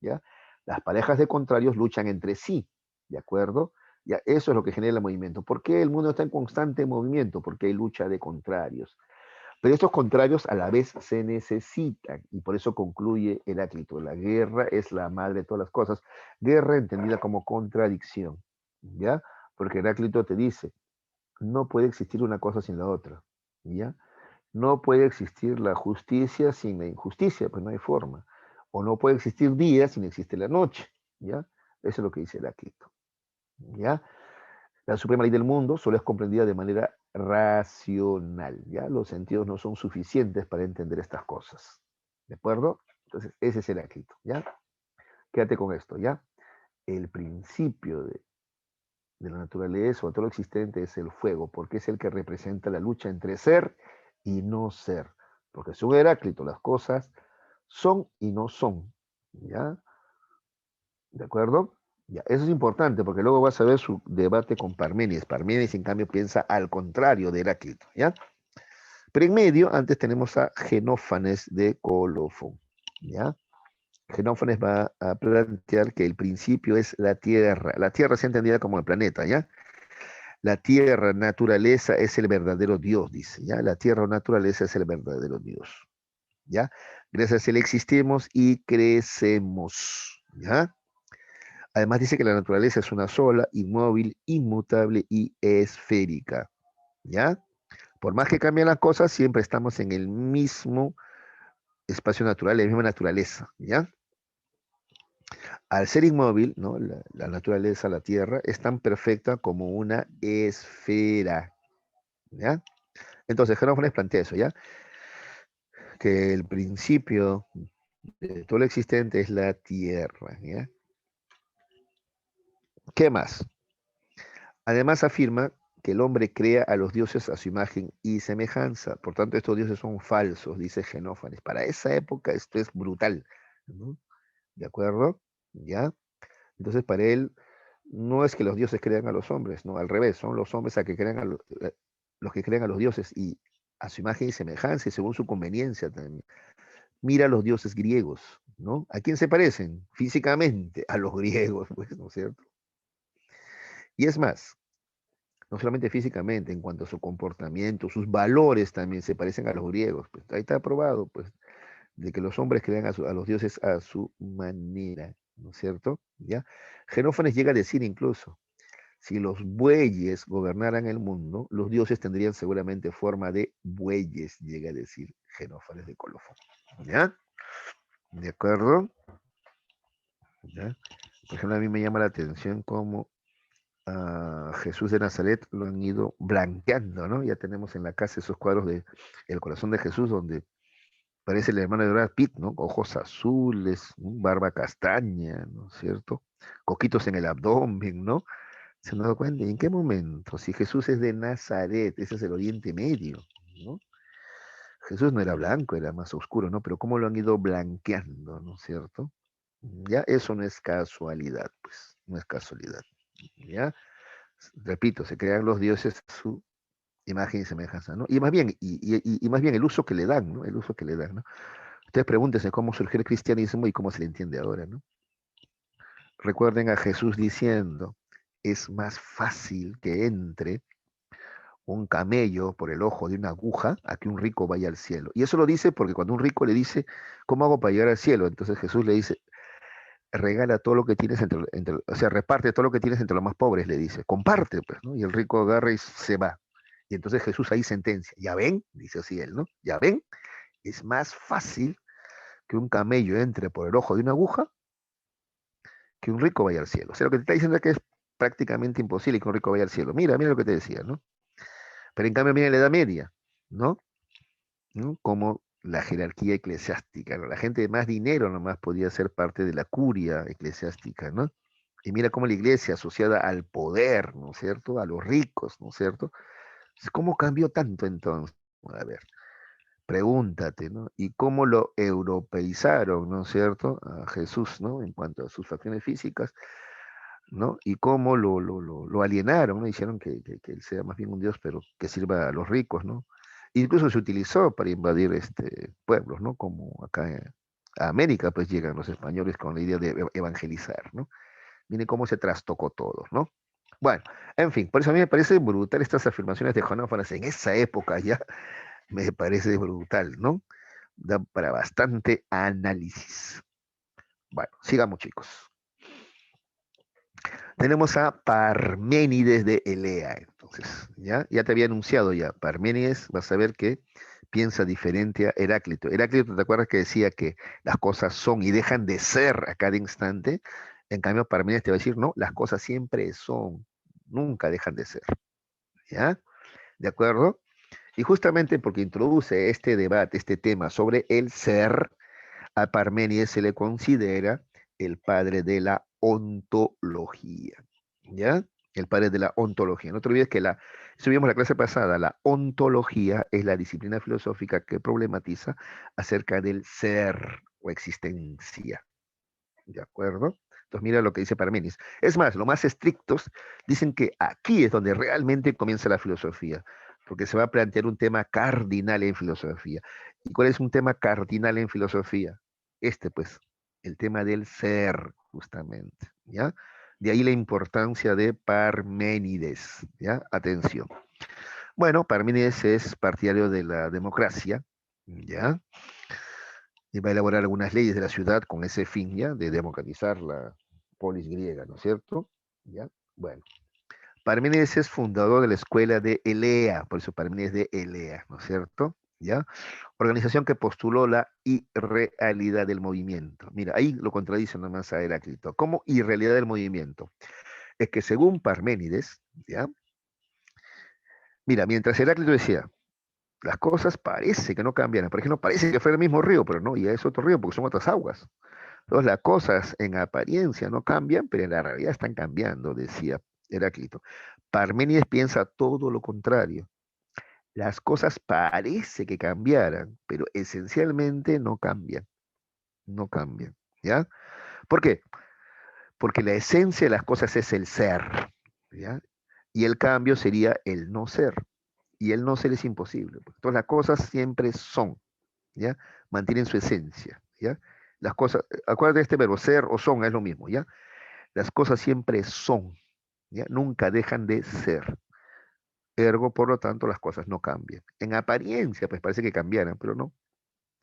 ¿ya? Las parejas de contrarios luchan entre sí, ¿de acuerdo? Ya, eso es lo que genera el movimiento. ¿Por qué el mundo está en constante movimiento? Porque hay lucha de contrarios. Pero estos contrarios a la vez se necesitan, y por eso concluye Heráclito: la guerra es la madre de todas las cosas. Guerra entendida como contradicción, ¿ya? Porque Heráclito te dice, no puede existir una cosa sin la otra, ¿ya? No puede existir la justicia sin la injusticia, pues no hay forma. O no puede existir día sin existe la noche, ¿ya? Eso es lo que dice Heráclito, ¿ya? La suprema ley del mundo solo es comprendida de manera racional, ¿ya? Los sentidos no son suficientes para entender estas cosas, ¿de acuerdo? Entonces, ese es Heráclito, ¿ya? Quédate con esto, ¿ya? El principio de la naturaleza o todo lo existente es el fuego, porque es el que representa la lucha entre ser y no ser. Porque según Heráclito, las cosas son y no son, ¿ya? ¿De acuerdo? Ya, eso es importante porque luego vas a ver su debate con Parménides. Parménides, en cambio, piensa al contrario de Heráclito, ¿ya? Pero en medio, antes tenemos a Genófanes de Colofón, ¿ya? Genófanes va a plantear que el principio es la Tierra. La Tierra se entendida como el planeta, ¿ya? La Tierra, naturaleza, es el verdadero Dios, dice, ¿ya? La Tierra o naturaleza es el verdadero Dios, ¿ya? Gracias a él existimos y crecemos, ¿ya? Además dice que la naturaleza es una sola, inmóvil, inmutable y esférica, ¿ya? Por más que cambien las cosas, siempre estamos en el mismo espacio natural, la misma naturaleza, ¿ya? Al ser inmóvil, ¿no? La naturaleza, la Tierra, es tan perfecta como una esfera, ¿ya? Entonces, Jerófanes plantea eso, ¿ya? Que el principio de todo lo existente es la Tierra, ¿ya? ¿Qué más? Además afirma que el hombre crea a los dioses a su imagen y semejanza. Por tanto, estos dioses son falsos, dice Xenófanes. Para esa época esto es brutal, ¿no? ¿De acuerdo? ¿Ya? Entonces, para él, no es que los dioses crean a los hombres, no, al revés, son los hombres a que crean los que crean a los dioses y a su imagen y semejanza y según su conveniencia también. Mira a los dioses griegos, ¿no? ¿A quién se parecen? Físicamente, a los griegos, pues, ¿no es cierto? Y es más, no solamente físicamente, en cuanto a su comportamiento, sus valores también se parecen a los griegos. Pues ahí está probado, pues, de que los hombres crean a los dioses a su manera, ¿no es cierto? ¿Ya? Genófanes llega a decir incluso, si los bueyes gobernaran el mundo, los dioses tendrían seguramente forma de bueyes, llega a decir Genófanes de Colofón. ¿Ya? ¿De acuerdo? ¿Ya? Por ejemplo, a mí me llama la atención cómo a Jesús de Nazaret lo han ido blanqueando, ¿no? Ya tenemos en la casa esos cuadros de El corazón de Jesús, donde parece el hermano de Brad Pitt, ¿no? Ojos azules, barba castaña, ¿no es cierto? Coquitos en el abdomen, ¿no? ¿Se han dado cuenta? ¿Y en qué momento? Si Jesús es de Nazaret, ese es el Oriente Medio, ¿no? Jesús no era blanco, era más oscuro, ¿no? Pero cómo lo han ido blanqueando, ¿no es cierto? Ya, eso no es casualidad, pues, no es casualidad, ¿ya? Repito, se crean los dioses a su imagen y semejanza, ¿no? Y más bien, y más bien el uso que le dan, ¿no? El uso que le dan, ¿no? Ustedes pregúntense cómo surgió el cristianismo y cómo se le entiende ahora, ¿no? Recuerden a Jesús diciendo, es más fácil que entre un camello por el ojo de una aguja a que un rico vaya al cielo. Y eso lo dice porque cuando un rico le dice, ¿cómo hago para llegar al cielo? Entonces Jesús le dice, regala todo lo que tienes o sea, reparte todo lo que tienes entre los más pobres, le dice, comparte, pues, ¿no? Y el rico agarra y se va. Y entonces Jesús ahí sentencia, ¿ya ven? Dice así él, ¿no? ¿Ya ven? Es más fácil que un camello entre por el ojo de una aguja que un rico vaya al cielo. O sea, lo que te está diciendo es que es prácticamente imposible que un rico vaya al cielo. Mira, mira lo que te decía, ¿no? Pero en cambio, mira la Edad Media, ¿no? ¿No? Como la jerarquía eclesiástica, ¿no? La gente de más dinero nomás podía ser parte de la curia eclesiástica, ¿no? Y mira cómo la iglesia asociada al poder, ¿no es cierto? A los ricos, ¿no es cierto? ¿Cómo cambió tanto entonces? A ver, pregúntate, ¿no? Y cómo lo europeizaron, ¿no es cierto? A Jesús, ¿no? En cuanto a sus facciones físicas, ¿no? Y cómo lo alienaron, ¿no? Hicieron que él sea más bien un dios, pero que sirva a los ricos, ¿no? Incluso se utilizó para invadir pueblos, ¿no? Como acá a América, pues llegan los españoles con la idea de evangelizar, ¿no? Miren cómo se trastocó todo, ¿no? Bueno, en fin, por eso a mí me parece brutal estas afirmaciones de Jonófanes en esa época ya, me parece brutal, ¿no? Da para bastante análisis. Bueno, sigamos chicos. Tenemos a Parménides de Elea, entonces, ¿ya? Ya te había anunciado ya, Parménides, vas a ver que piensa diferente a Heráclito. Heráclito, ¿te acuerdas que decía que las cosas son y dejan de ser a cada instante? En cambio, Parménides te va a decir, no, las cosas siempre son, nunca dejan de ser, ¿ya? ¿De acuerdo? Y justamente porque introduce este debate, este tema sobre el ser, a Parménides se le considera el padre de la ontología, ¿ya? El padre de la ontología. No te olvides que subimos la clase pasada, la ontología es la disciplina filosófica que problematiza acerca del ser o existencia, ¿de acuerdo? Entonces mira lo que dice Parménides. Es más, los más estrictos dicen que aquí es donde realmente comienza la filosofía, porque se va a plantear un tema cardinal en filosofía. ¿Y cuál es un tema cardinal en filosofía? Pues, el tema del ser, justamente, ¿ya? De ahí la importancia de Parménides, ¿ya? Atención. Bueno, Parménides es partidario de la democracia, ¿ya? Y va a elaborar algunas leyes de la ciudad con ese fin, ¿ya? De democratizar la polis griega, ¿no es cierto? ¿Ya? Bueno, Parménides es fundador de la escuela de Elea, por eso Parménides de Elea, ¿no es cierto? ¿Ya? Organización que postuló la irrealidad del movimiento. Mira, ahí lo contradice nomás a Heráclito. ¿Cómo irrealidad del movimiento? Es que según Parménides, ¿ya? Mira, mientras Heráclito decía, las cosas parece que no cambian, por ejemplo, parece que fue el mismo río, pero no, ya es otro río porque son otras aguas. Entonces las cosas en apariencia no cambian, pero en la realidad están cambiando, decía Heráclito. Parménides piensa todo lo contrario. Las cosas parece que cambiaran, pero esencialmente no cambian, no cambian, ¿ya? ¿Por qué? Porque la esencia de las cosas es el ser, ¿ya? Y el cambio sería el no ser. Y el no ser es imposible. Entonces las cosas siempre son, ¿ya? Mantienen su esencia, ¿ya? Las cosas, acuérdate de este verbo, ser o son, es lo mismo, ¿ya? Las cosas siempre son, ¿ya? Nunca dejan de ser. Ergo, por lo tanto, las cosas no cambian. En apariencia, pues parece que cambiaran, pero no.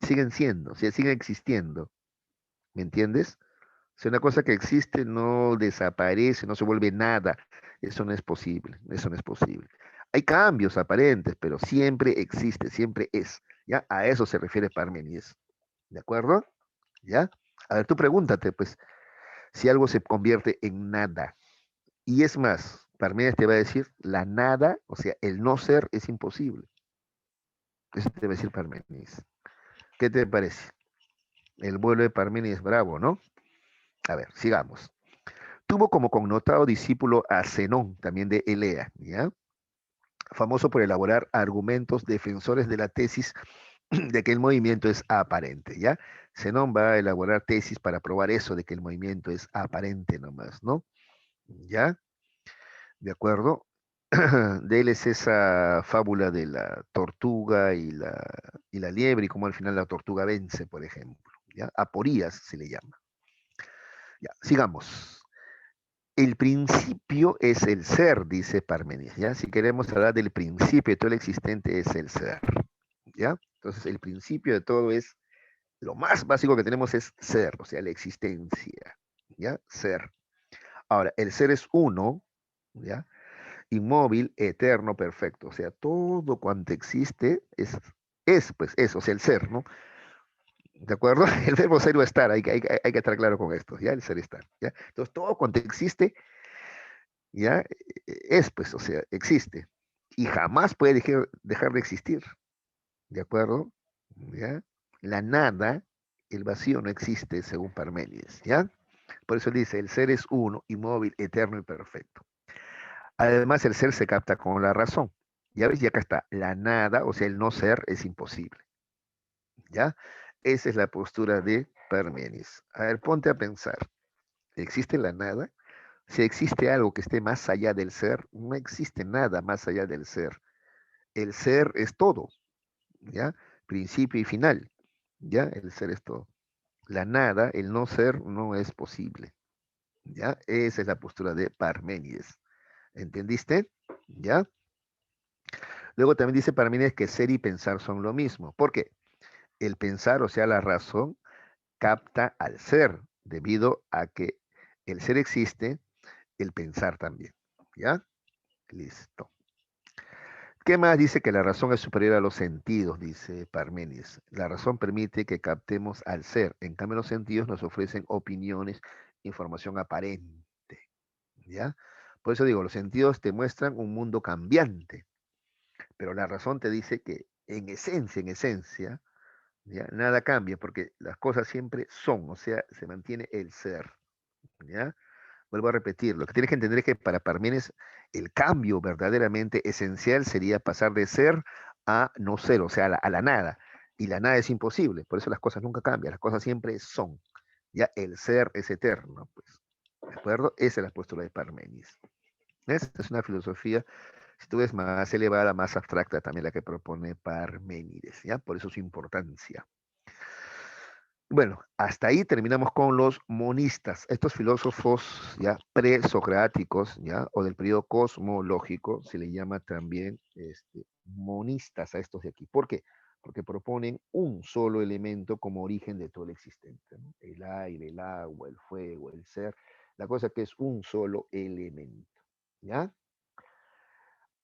Siguen siendo, o sea, siguen existiendo. ¿Me entiendes? Si una cosa que existe no desaparece, no se vuelve nada, eso no es posible, eso no es posible. Hay cambios aparentes, pero siempre existe, siempre es. ¿Ya? A eso se refiere Parménides. ¿De acuerdo? ¿Ya? A ver, tú pregúntate, pues, si algo se convierte en nada. Y es más, Parménides te va a decir, la nada, o sea, el no ser es imposible. Eso te va a decir Parménides. ¿Qué te parece? El vuelo de Parménides bravo, ¿no? A ver, sigamos. Tuvo como connotado discípulo a Zenón, también de Elea, ¿ya? Famoso por elaborar argumentos defensores de la tesis de que el movimiento es aparente, ¿ya? Zenón va a elaborar tesis para probar eso de que el movimiento es aparente nomás, ¿no? ¿Ya? ¿De acuerdo? De él es esa fábula de la tortuga y la liebre y cómo al final la tortuga vence, por ejemplo, ¿ya? Aporías se le llama. Ya, sigamos. El principio es el ser, dice Parménides, ¿ya? Si queremos hablar del principio de todo el existente es el ser, ¿ya? Entonces, el principio de todo es, lo más básico que tenemos es ser, o sea, la existencia, ¿ya? Ser. Ahora, el ser es uno, ¿ya? Inmóvil, eterno, perfecto, o sea, todo cuanto existe pues, eso, o sea, el ser, ¿no? ¿De acuerdo? El verbo ser o estar, hay que estar claro con esto, ¿ya? El ser estar, ¿ya? Entonces, todo cuanto existe ¿ya? Es, pues, o sea, existe. Y jamás puede dejar de existir, ¿de acuerdo? ¿Ya? La nada, el vacío no existe, según Parménides, ¿ya? Por eso él dice, el ser es uno, inmóvil, eterno y perfecto. Además, el ser se capta con la razón. Ya ves, y acá está, la nada, o sea, el no ser es imposible, ¿ya? Esa es la postura de Parménides. A ver, ponte a pensar, ¿existe la nada? Si existe algo que esté más allá del ser, no existe nada más allá del ser. El ser es todo, ¿ya? Principio y final, ¿ya? El ser es todo. La nada, el no ser, no es posible, ¿ya? Esa es la postura de Parménides. ¿Entendiste? ¿Ya? Luego también dice Parménides que ser y pensar son lo mismo. ¿Por qué? El pensar, o sea, la razón, capta al ser, debido a que el ser existe, el pensar también, ¿ya? Listo. ¿Qué más dice que la razón es superior a los sentidos? Dice Parménides. La razón permite que captemos al ser. En cambio, los sentidos nos ofrecen opiniones, información aparente. ¿Ya? Por eso digo, los sentidos te muestran un mundo cambiante, pero la razón te dice que en esencia, ¿ya? Nada cambia porque las cosas siempre son, o sea, se mantiene el ser. ¿Ya? Vuelvo a repetir, lo que tienes que entender es que para Parménides el cambio verdaderamente esencial sería pasar de ser a no ser, o sea, a la nada. Y la nada es imposible, por eso las cosas nunca cambian, las cosas siempre son. Ya el ser es eterno, pues. ¿De acuerdo? Esa es la postura de Parménides. ¿Ves? Es una filosofía, si tú ves, más elevada, más abstracta también la que propone Parménides, ¿ya? Por eso su importancia. Bueno, hasta ahí terminamos con los monistas, estos filósofos ya presocráticos, ya, o del periodo cosmológico, se le llama también monistas a estos de aquí. ¿Por qué? Porque proponen un solo elemento como origen de todo el existente, ¿no? El aire, el agua, el fuego, el ser, la cosa que es un solo elemento, ¿ya?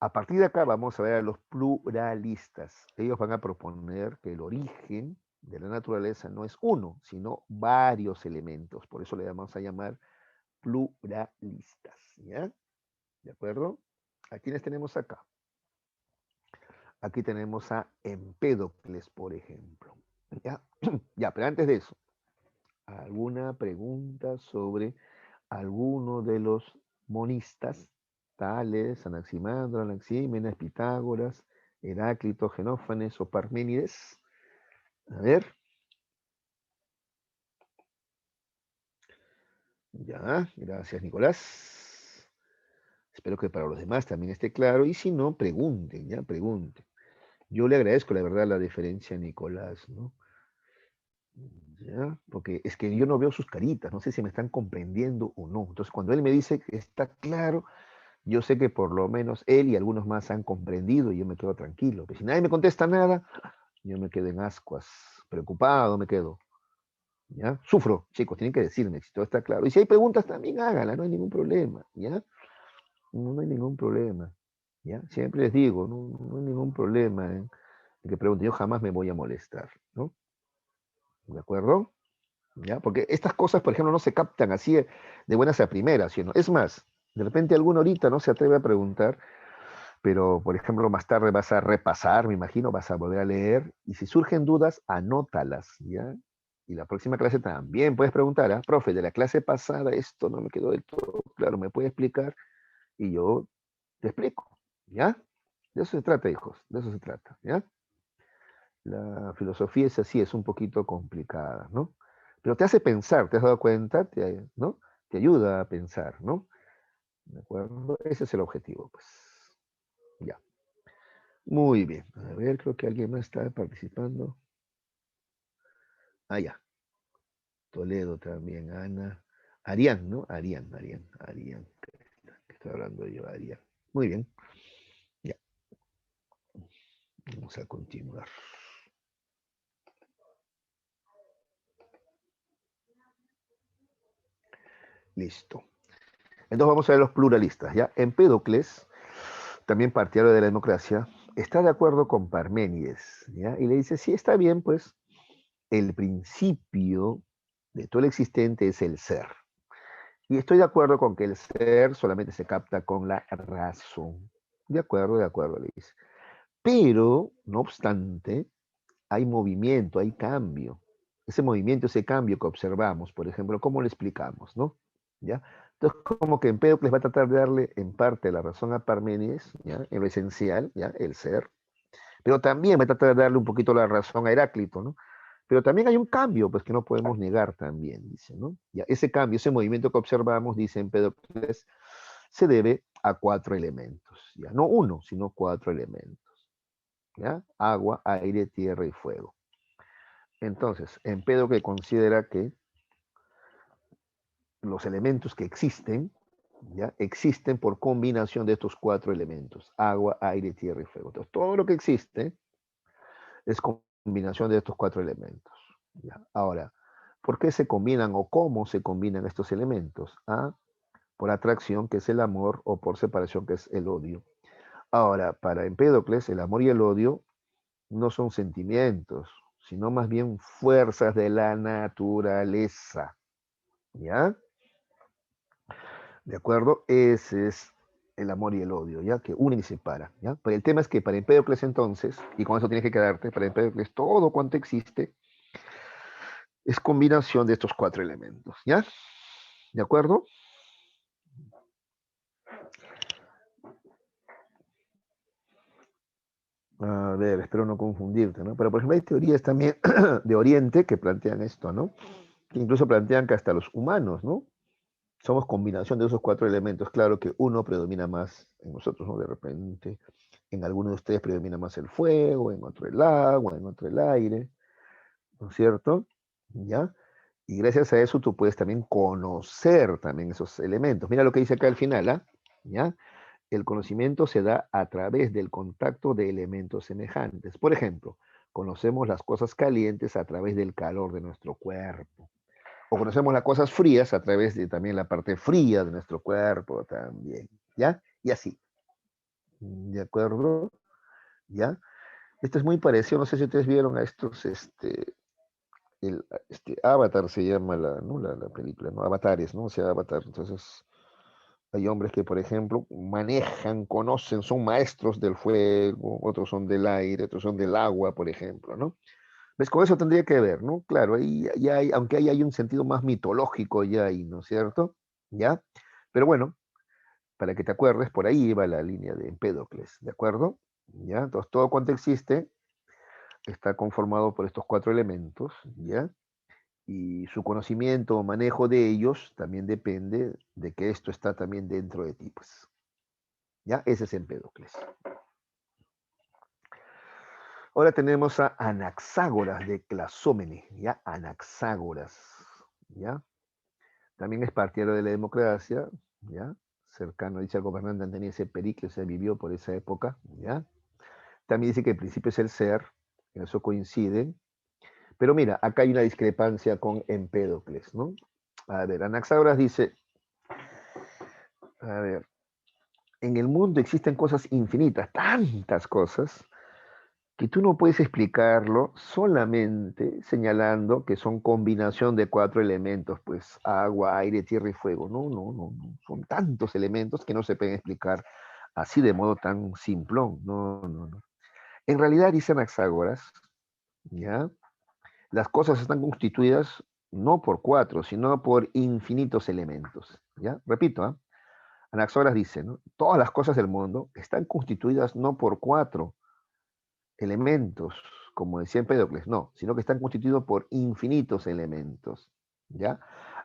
A partir de acá vamos a ver a los pluralistas. Ellos van a proponer que el origen de la naturaleza no es uno, sino varios elementos. Por eso le vamos a llamar pluralistas. ¿Ya? ¿De acuerdo? ¿A quiénes tenemos acá? Aquí tenemos a Empédocles, por ejemplo. ¿Ya? Ya, pero antes de eso, ¿alguna pregunta sobre alguno de los monistas? Tales, Anaximandro, Anaxímenes, Pitágoras, Heráclito, Genófanes o Parménides. A ver. Ya, gracias, Nicolás. Espero que para los demás también esté claro. Y si no, pregunten, ya, pregunten. Yo le agradezco, la verdad, la deferencia a Nicolás, ¿no? ¿Ya? Porque es que yo no veo sus caritas, no sé si me están comprendiendo o no. Entonces, cuando él me dice que está claro, yo sé que por lo menos él y algunos más han comprendido y yo me quedo tranquilo. Pero si nadie me contesta nada, yo me quedo en ascuas, preocupado me quedo. ¿Ya? Sufro, chicos, tienen que decirme si todo está claro. Y si hay preguntas, también háganlas, no hay ningún problema, ¿ya? No, no hay ningún problema, ¿ya? Siempre les digo, no, no hay ningún problema en que pregunten, yo jamás me voy a molestar, ¿no? ¿De acuerdo? ¿Ya? Porque estas cosas, por ejemplo, no se captan así de buenas a primeras, sino, es más, de repente alguno ahorita no se atreve a preguntar, pero, por ejemplo, más tarde vas a repasar, me imagino, vas a volver a leer, y si surgen dudas, anótalas, ¿ya? Y la próxima clase también puedes preguntar, ¿ah? Profe, de la clase pasada esto no me quedó del todo claro, ¿me puede explicar? Y yo te explico, ¿ya? De eso se trata, hijos, de eso se trata, ¿ya? La filosofía es así, es un poquito complicada, ¿no? Pero te hace pensar, ¿te has dado cuenta? ¿No? Te ayuda a pensar, ¿no? ¿De acuerdo? Ese es el objetivo, pues. Ya. Muy bien. A ver, creo que alguien más está participando. Ah, ya. Toledo también, Ana. Arián, ¿no? Arián. Que estoy hablando yo, Arián. Muy bien. Ya. Vamos a continuar. Listo. Entonces vamos a ver los pluralistas, ¿ya? Empédocles, también partidario de la democracia, está de acuerdo con Parménides, ¿ya? Y le dice, sí, está bien, pues, el principio de todo el existente es el ser. Y estoy de acuerdo con que el ser solamente se capta con la razón. De acuerdo, le dice. Pero, no obstante, hay movimiento, hay cambio. Ese movimiento, ese cambio que observamos, por ejemplo, ¿cómo lo explicamos, no? ¿Ya? Entonces, como que Empédocles va a tratar de darle en parte la razón a Parménides, ¿ya? En lo esencial, ¿ya? El ser, pero también va a tratar de darle un poquito la razón a Heráclito, ¿no? Pero también hay un cambio, pues que no podemos negar también, dice, ¿no? Ya, ese cambio, ese movimiento que observamos, dice Empédocles, se debe a cuatro elementos, ya, no uno, sino cuatro elementos, ¿ya? Agua, aire, tierra y fuego. Entonces, Empédocles considera que los elementos que existen, ¿ya? Existen por combinación de estos cuatro elementos, agua, aire, tierra y fuego. Entonces, todo lo que existe es combinación de estos cuatro elementos. ¿Ya? Ahora, ¿por qué se combinan o cómo se combinan estos elementos? ¿Ah? Por atracción, que es el amor, o por separación, que es el odio. Ahora, para Empédocles, el amor y el odio no son sentimientos, sino más bien fuerzas de la naturaleza. ¿Ya? ¿De acuerdo? Ese es el amor y el odio, ¿ya? Que unen y separan, ¿ya? Pero el tema es que para Empédocles entonces, y con eso tienes que quedarte, para Empédocles todo cuanto existe es combinación de estos cuatro elementos, ¿ya? ¿De acuerdo? A ver, espero no confundirte, ¿no? Pero por ejemplo hay teorías también de Oriente que plantean esto, ¿no? Que incluso plantean que hasta los humanos, ¿no? Somos combinación de esos cuatro elementos. Claro que uno predomina más en nosotros, ¿no? De repente, en algunos de ustedes predomina más el fuego, en otro el agua, en otro el aire, ¿no es cierto? ¿Ya? Y gracias a eso tú puedes también conocer también esos elementos. Mira lo que dice acá al final, ¿ah? ¿Ya? El conocimiento se da a través del contacto de elementos semejantes. Por ejemplo, conocemos las cosas calientes a través del calor de nuestro cuerpo. O conocemos las cosas frías a través de también la parte fría de nuestro cuerpo también. ¿Ya? Y así. ¿De acuerdo? ¿Ya? Esto es muy parecido, no sé si ustedes vieron a estos, Avatar se llama ¿no? la película, ¿no? Avatares, ¿no? O sea, Avatar. Entonces, hay hombres que, por ejemplo, manejan, conocen, son maestros del fuego, otros son del aire, otros son del agua, por ejemplo, ¿no? ¿Ves? Con eso tendría que ver, ¿no? Claro, ahí ya hay, aunque ahí hay un sentido más mitológico ya ahí, ¿no es cierto? ¿Ya? Pero bueno, Para que te acuerdes, por ahí va la línea de Empédocles, ¿de acuerdo? ¿Ya? Entonces, todo cuanto existe está conformado por estos 4 elementos, ¿ya? Y su conocimiento o manejo de ellos también depende de que esto está también dentro de ti, pues. ¿Ya? Ese es Empédocles. Ahora tenemos a Anaxágoras de Clasómene, ¿ya? Anaxágoras, ¿ya? También es partidario de la democracia, ¿ya? Cercano, dice al gobernante Antenise Pericles, se vivió por esa época, ¿ya? También dice que el principio es el ser, en eso coinciden. Pero mira, acá hay una discrepancia con Empédocles, ¿no? A ver, Anaxágoras dice, a ver, en el mundo existen cosas infinitas, tantas cosas, que tú no puedes explicarlo solamente señalando que son combinación de 4 elementos, pues agua, aire, tierra y fuego. No, no, no, no. Son tantos elementos que no se pueden explicar así de modo tan simplón. No, no, no. En realidad, dicen Anaxágoras, ¿ya? Las cosas están constituidas no por 4, sino por infinitos elementos, ¿ya? Repito, ¿eh? Anaxágoras dice, ¿no? Todas las cosas del mundo están constituidas no por 4 elementos, como decía Empédocles, no, sino que están constituidos por infinitos elementos, ¿ya?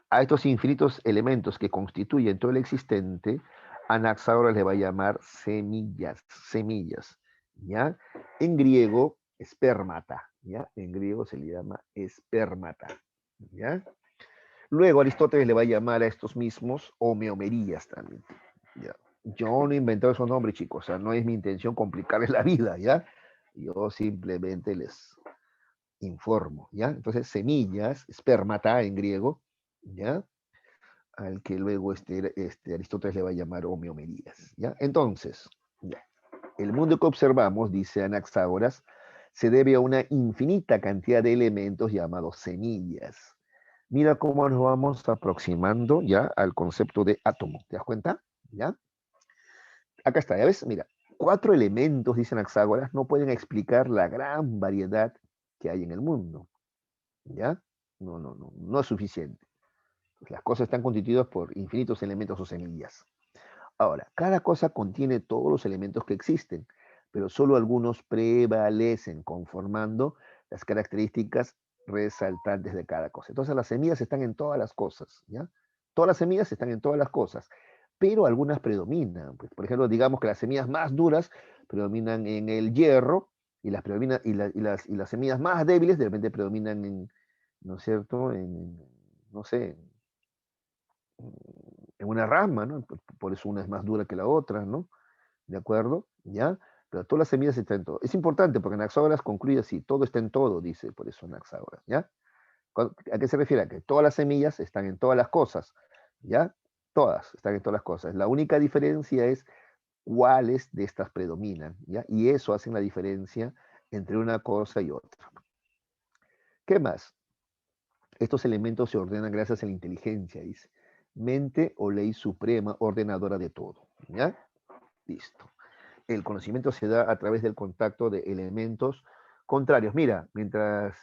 A estos infinitos elementos que constituyen todo el existente, Anaxágoras le va a llamar semillas, semillas, ¿ya? En griego, espermata, ¿ya? En griego se le llama espermata, ¿ya? Luego Aristóteles le va a llamar a estos mismos homeomerías también, ¿ya? Yo no he inventado esos nombres, chicos, o sea, no es mi intención complicarles la vida, ¿ya? Yo simplemente les informo, ¿ya? Entonces, semillas, espermata en griego, ¿ya? Al que luego Aristóteles le va a llamar homeomerías, ¿ya? Entonces, ¿ya? El mundo que observamos, dice Anaxágoras, se debe a una infinita cantidad de elementos llamados semillas. Mira cómo nos vamos aproximando ya al concepto de átomo, ¿te das cuenta? ¿Ya? Acá está, ¿ya ves? Mira, 4 elementos, dicen Anaxágoras, no pueden explicar la gran variedad que hay en el mundo, ¿ya? No, no, no, no es suficiente. Las cosas están constituidas por infinitos elementos o semillas. Ahora, cada cosa contiene todos los elementos que existen, pero solo algunos prevalecen conformando las características resaltantes de cada cosa. Entonces las semillas están en todas las cosas, ¿ya? Todas las semillas están en todas las cosas, pero algunas predominan. Pues, por ejemplo, digamos que las semillas más duras predominan en el hierro y las semillas más débiles de repente predominan en, ¿no es cierto? En, no sé, en una rama, ¿no? Por eso una es más dura que la otra, ¿no? ¿De acuerdo? ¿Ya? Pero todas las semillas están en todo. Es importante porque Anaxágoras concluye así, todo está en todo, dice por eso Anaxágoras, ¿ya? ¿A qué se refiere? A que todas las semillas están en todas las cosas, ¿ya? Todas están en todas las cosas. La única diferencia es cuáles de estas predominan, ¿ya? Y eso hace la diferencia entre una cosa y otra. ¿Qué más? Estos elementos se ordenan gracias a la inteligencia, dice. Mente o ley suprema ordenadora de todo, ¿ya? Listo. El conocimiento se da a través del contacto de elementos contrarios. Mira, mientras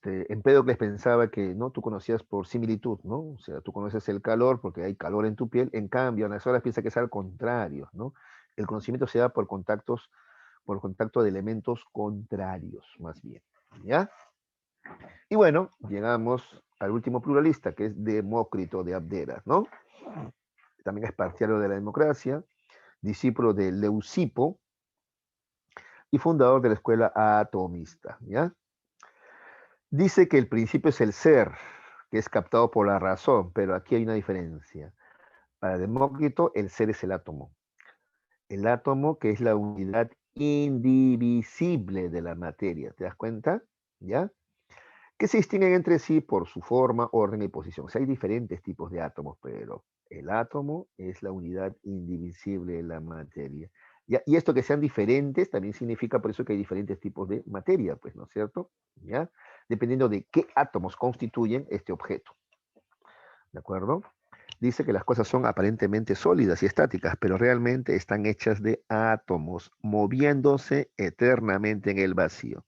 Empédocles pensaba que no, tú conocías por similitud, ¿no? O sea, tú conoces el calor porque hay calor en tu piel. En cambio, Anaxágoras piensa que es al contrario, ¿no? El conocimiento se da por por contacto de elementos contrarios, más bien, ¿ya? Y bueno, llegamos al último pluralista, que es Demócrito de Abdera, ¿no? También es partidario de la democracia, discípulo de Leucipo y fundador de la escuela atomista, ¿ya? Dice que el principio es el ser, que es captado por la razón, pero aquí hay una diferencia. Para Demócrito, el ser es el átomo. El átomo que es la unidad indivisible de la materia, ¿te das cuenta? ¿Ya? Que se distinguen entre sí por su forma, orden y posición. O sea, hay diferentes tipos de átomos, pero el átomo es la unidad indivisible de la materia. ¿Ya? Y esto que sean diferentes también significa por eso que hay diferentes tipos de materia, pues, ¿no es cierto? ¿Ya? Dependiendo de qué átomos constituyen este objeto. ¿De acuerdo? Dice que las cosas son aparentemente sólidas y estáticas, pero realmente están hechas de átomos, moviéndose eternamente en el vacío.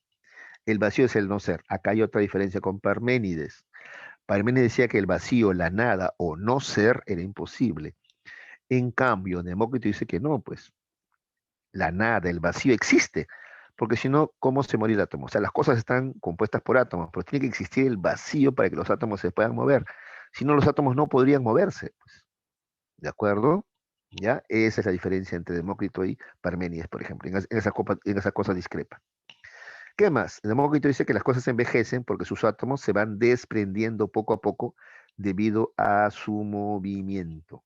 El vacío es el no ser. Acá hay otra diferencia con Parménides. Parménides decía que el vacío, la nada o no ser era imposible. En cambio, Demócrito dice que no, pues la nada, el vacío existe, porque si no, ¿cómo se muere el átomo? O sea, las cosas están compuestas por átomos, pero tiene que existir el vacío para que los átomos se puedan mover. Si no, los átomos no podrían moverse, pues, ¿de acuerdo? ¿Ya? Esa es la diferencia entre Demócrito y Parménides, por ejemplo. En esa cosa discrepa. ¿Qué más? Demócrito dice que las cosas envejecen porque sus átomos se van desprendiendo poco a poco debido a su movimiento.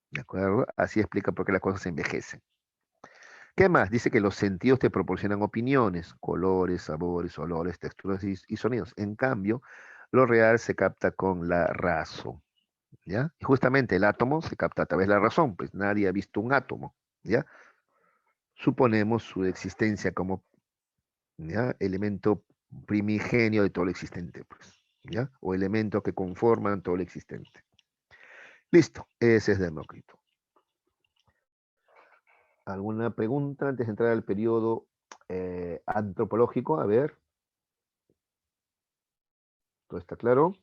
¿De acuerdo? Así explica por qué las cosas envejecen. ¿Qué más? Dice que los sentidos te proporcionan opiniones, colores, sabores, olores, texturas y sonidos. En cambio, lo real se capta con la razón, ¿ya? Y justamente el átomo se capta a través de la razón, pues nadie ha visto un átomo, ¿ya? Suponemos su existencia como, ¿ya? Elemento primigenio de todo lo existente, pues, ¿ya? O elementos que conforman todo lo existente. Listo, ese es Demócrito. ¿Alguna pregunta antes de entrar al periodo antropológico? A ver, ¿todo está claro?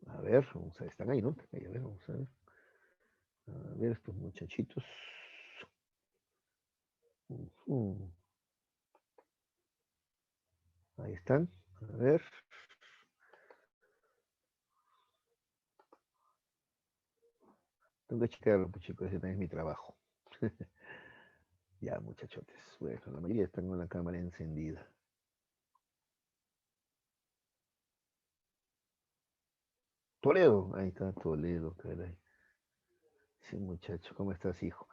A ver, vamos a ver, están ahí, ¿no? Están ahí, a ver, vamos a ver. A ver, estos muchachitos. Ahí están. A ver. Tengo que checar, pues, chicos, ese también es mi trabajo. Ya, muchachotes. Bueno, la mayoría están con la cámara encendida. Toledo. Ahí está Toledo, caray. Sí, muchacho, ¿cómo estás, hijo?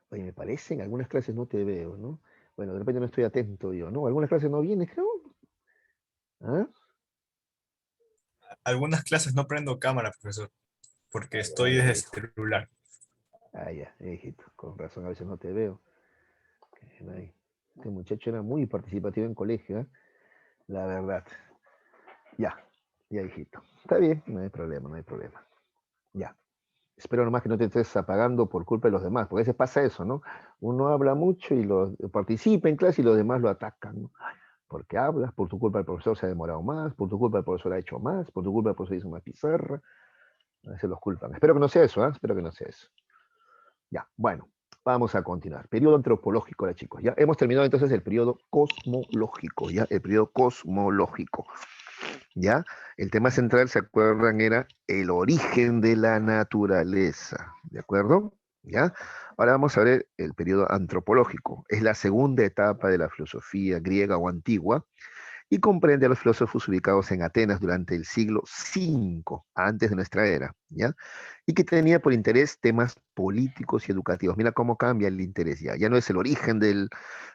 Oye, me parece, en algunas clases no te veo, ¿no? Bueno, de repente no estoy atento yo, ¿no? Algunas clases no vienes, creo. ¿Ah? Algunas clases no prendo cámara, profesor, porque Ah, estoy ya, desde hijo. celular. Ah, ya, hijito. Con razón, a veces no te veo. Ay, este muchacho era muy participativo en colegio, ¿eh? La verdad. Ya, ya, hijito. Está bien, no hay problema, no hay problema. Ya. Espero nomás que no te estés apagando por culpa de los demás, porque a veces pasa eso, ¿no? Uno habla mucho y participa en clase y los demás lo atacan, ¿no? Porque hablas, por tu culpa el profesor se ha demorado más, por tu culpa el profesor ha hecho más, por tu culpa el profesor hizo más pizarra. A veces los culpan. Espero que no sea eso, ¿eh? Espero que no sea eso. Ya, bueno, vamos a continuar. Periodo antropológico, ya, chicos. Ya hemos terminado entonces el periodo cosmológico, ya, el periodo cosmológico. ¿Ya? El tema central, ¿se acuerdan? Era el origen de la naturaleza, ¿de acuerdo? ¿Ya? Ahora vamos a ver el periodo antropológico. Es la segunda etapa de la filosofía griega o antigua y comprende a los filósofos ubicados en Atenas durante el siglo V antes de nuestra era, ¿ya? Y que tenía por interés temas políticos y educativos. Mira cómo cambia el interés ya. Ya no es el origen de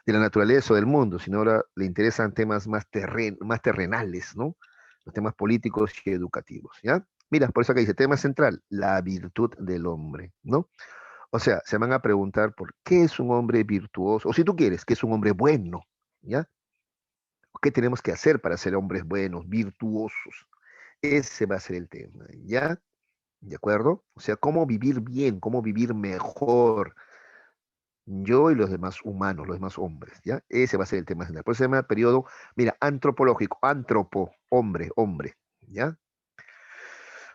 la naturaleza o del mundo, sino ahora le interesan temas más terrenales, ¿no? Los temas políticos y educativos, ¿ya? Mira, por eso que dice, tema central, la virtud del hombre, ¿no? O sea, se van a preguntar por qué es un hombre virtuoso, o si tú quieres, qué es un hombre bueno, ¿ya? ¿Qué tenemos que hacer para ser hombres buenos, virtuosos? Ese va a ser el tema, ¿ya? ¿De acuerdo? O sea, cómo vivir bien, cómo vivir mejor, yo y los demás humanos, los demás hombres, ¿ya? Ese va a ser el tema central. Por eso se llama periodo, mira, antropológico, antropo, hombre, hombre, ¿ya?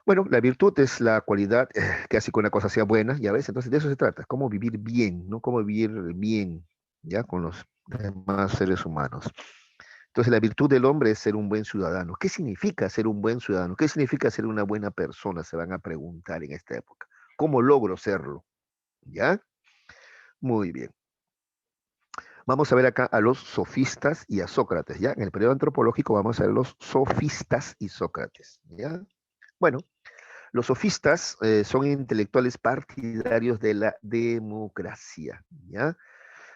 Bueno, la virtud es la cualidad que hace que una cosa sea buena, ¿ya ves? Entonces de eso se trata, cómo vivir bien, ¿no? Cómo vivir bien, ¿ya? Con los demás seres humanos. Entonces, la virtud del hombre es ser un buen ciudadano. ¿Qué significa ser un buen ciudadano? ¿Qué significa ser una buena persona? Se van a preguntar en esta época. ¿Cómo logro serlo? ¿Ya? Muy bien. Vamos a ver acá a los sofistas y a Sócrates, ¿ya? En el periodo antropológico vamos a ver los sofistas y Sócrates, ¿ya? Bueno, los sofistas son intelectuales partidarios de la democracia, ¿ya?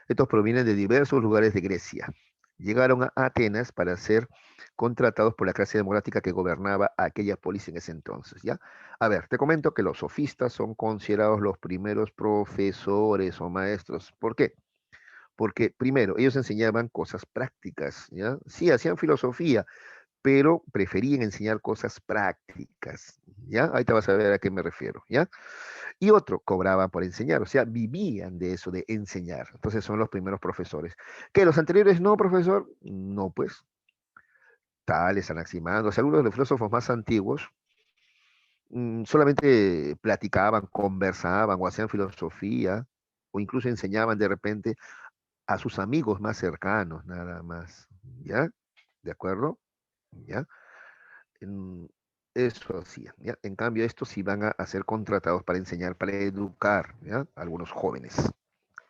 Estos provienen de diversos lugares de Grecia. Llegaron a Atenas para ser contratados por la clase democrática que gobernaba aquella polis en ese entonces, ¿ya? A ver, te comento que los sofistas son considerados los primeros profesores o maestros. ¿Por qué? Porque primero, ellos enseñaban cosas prácticas, ¿ya? Sí, hacían filosofía, pero preferían enseñar cosas prácticas, ¿ya? Ahí te vas a ver a qué me refiero, ¿ya? Y otro, cobraban por enseñar, o sea, vivían de eso, de enseñar. Entonces son los primeros profesores. ¿Que los anteriores no, profesor? No, pues, Tales, Anaximandro, algunos de los filósofos más antiguos solamente platicaban, conversaban o hacían filosofía o incluso enseñaban de repente a sus amigos más cercanos, nada más. ¿Ya? ¿De acuerdo? ¿Ya? En- Eso hacían, ¿ya? En cambio, estos sí van a ser contratados para enseñar, para educar, ¿ya? A algunos jóvenes.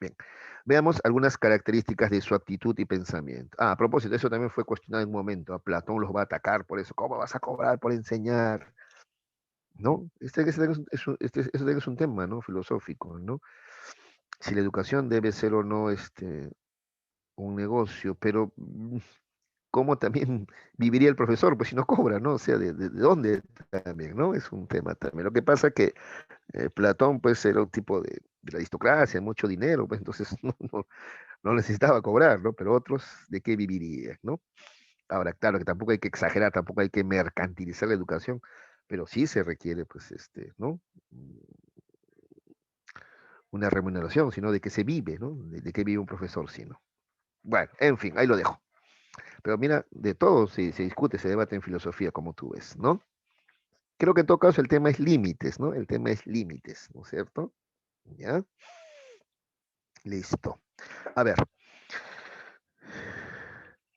Bien, veamos algunas características de su actitud y pensamiento. Ah, a propósito, eso también fue cuestionado en un momento. A Platón los va a atacar por eso. ¿Cómo vas a cobrar por enseñar? ¿No? Eso también es un tema, ¿no? Filosófico, ¿no? Si la educación debe ser o no un negocio, pero ¿cómo también viviría el profesor? Pues si no cobra, ¿no? O sea, ¿de dónde también, ¿no? Es un tema también. Lo que pasa es que Platón, pues, era un tipo de la aristocracia, mucho dinero, pues entonces no necesitaba cobrar, ¿no? Pero otros, ¿de qué vivirían, no? Ahora, claro que tampoco hay que exagerar, tampoco hay que mercantilizar la educación, pero sí se requiere, pues, ¿no? Una remuneración, sino de qué se vive, ¿no? De qué vive un profesor, sino. Bueno, en fin, ahí lo dejo. Pero mira, de todo se discute, se debate en filosofía, como tú ves, ¿no? Creo que en todo caso el tema es límites, ¿no? El tema es límites, ¿no es cierto? ¿Ya? Listo. A ver,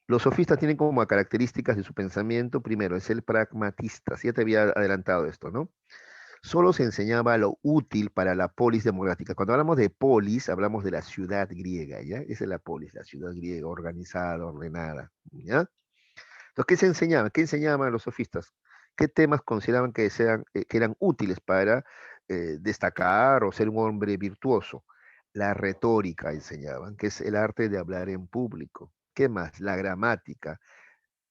los sofistas tienen como características de su pensamiento, primero, es el pragmatista. Sí, ya te había adelantado esto, ¿no? Solo se enseñaba lo útil para la polis democrática. Cuando hablamos de polis, hablamos de la ciudad griega, ¿ya? Esa es la polis, la ciudad griega, organizada, ordenada, ¿ya? Entonces, ¿qué se enseñaba? ¿Qué enseñaban los sofistas? ¿Qué temas consideraban que eran útiles para destacar o ser un hombre virtuoso? La retórica enseñaban, que es el arte de hablar en público. ¿Qué más? La gramática,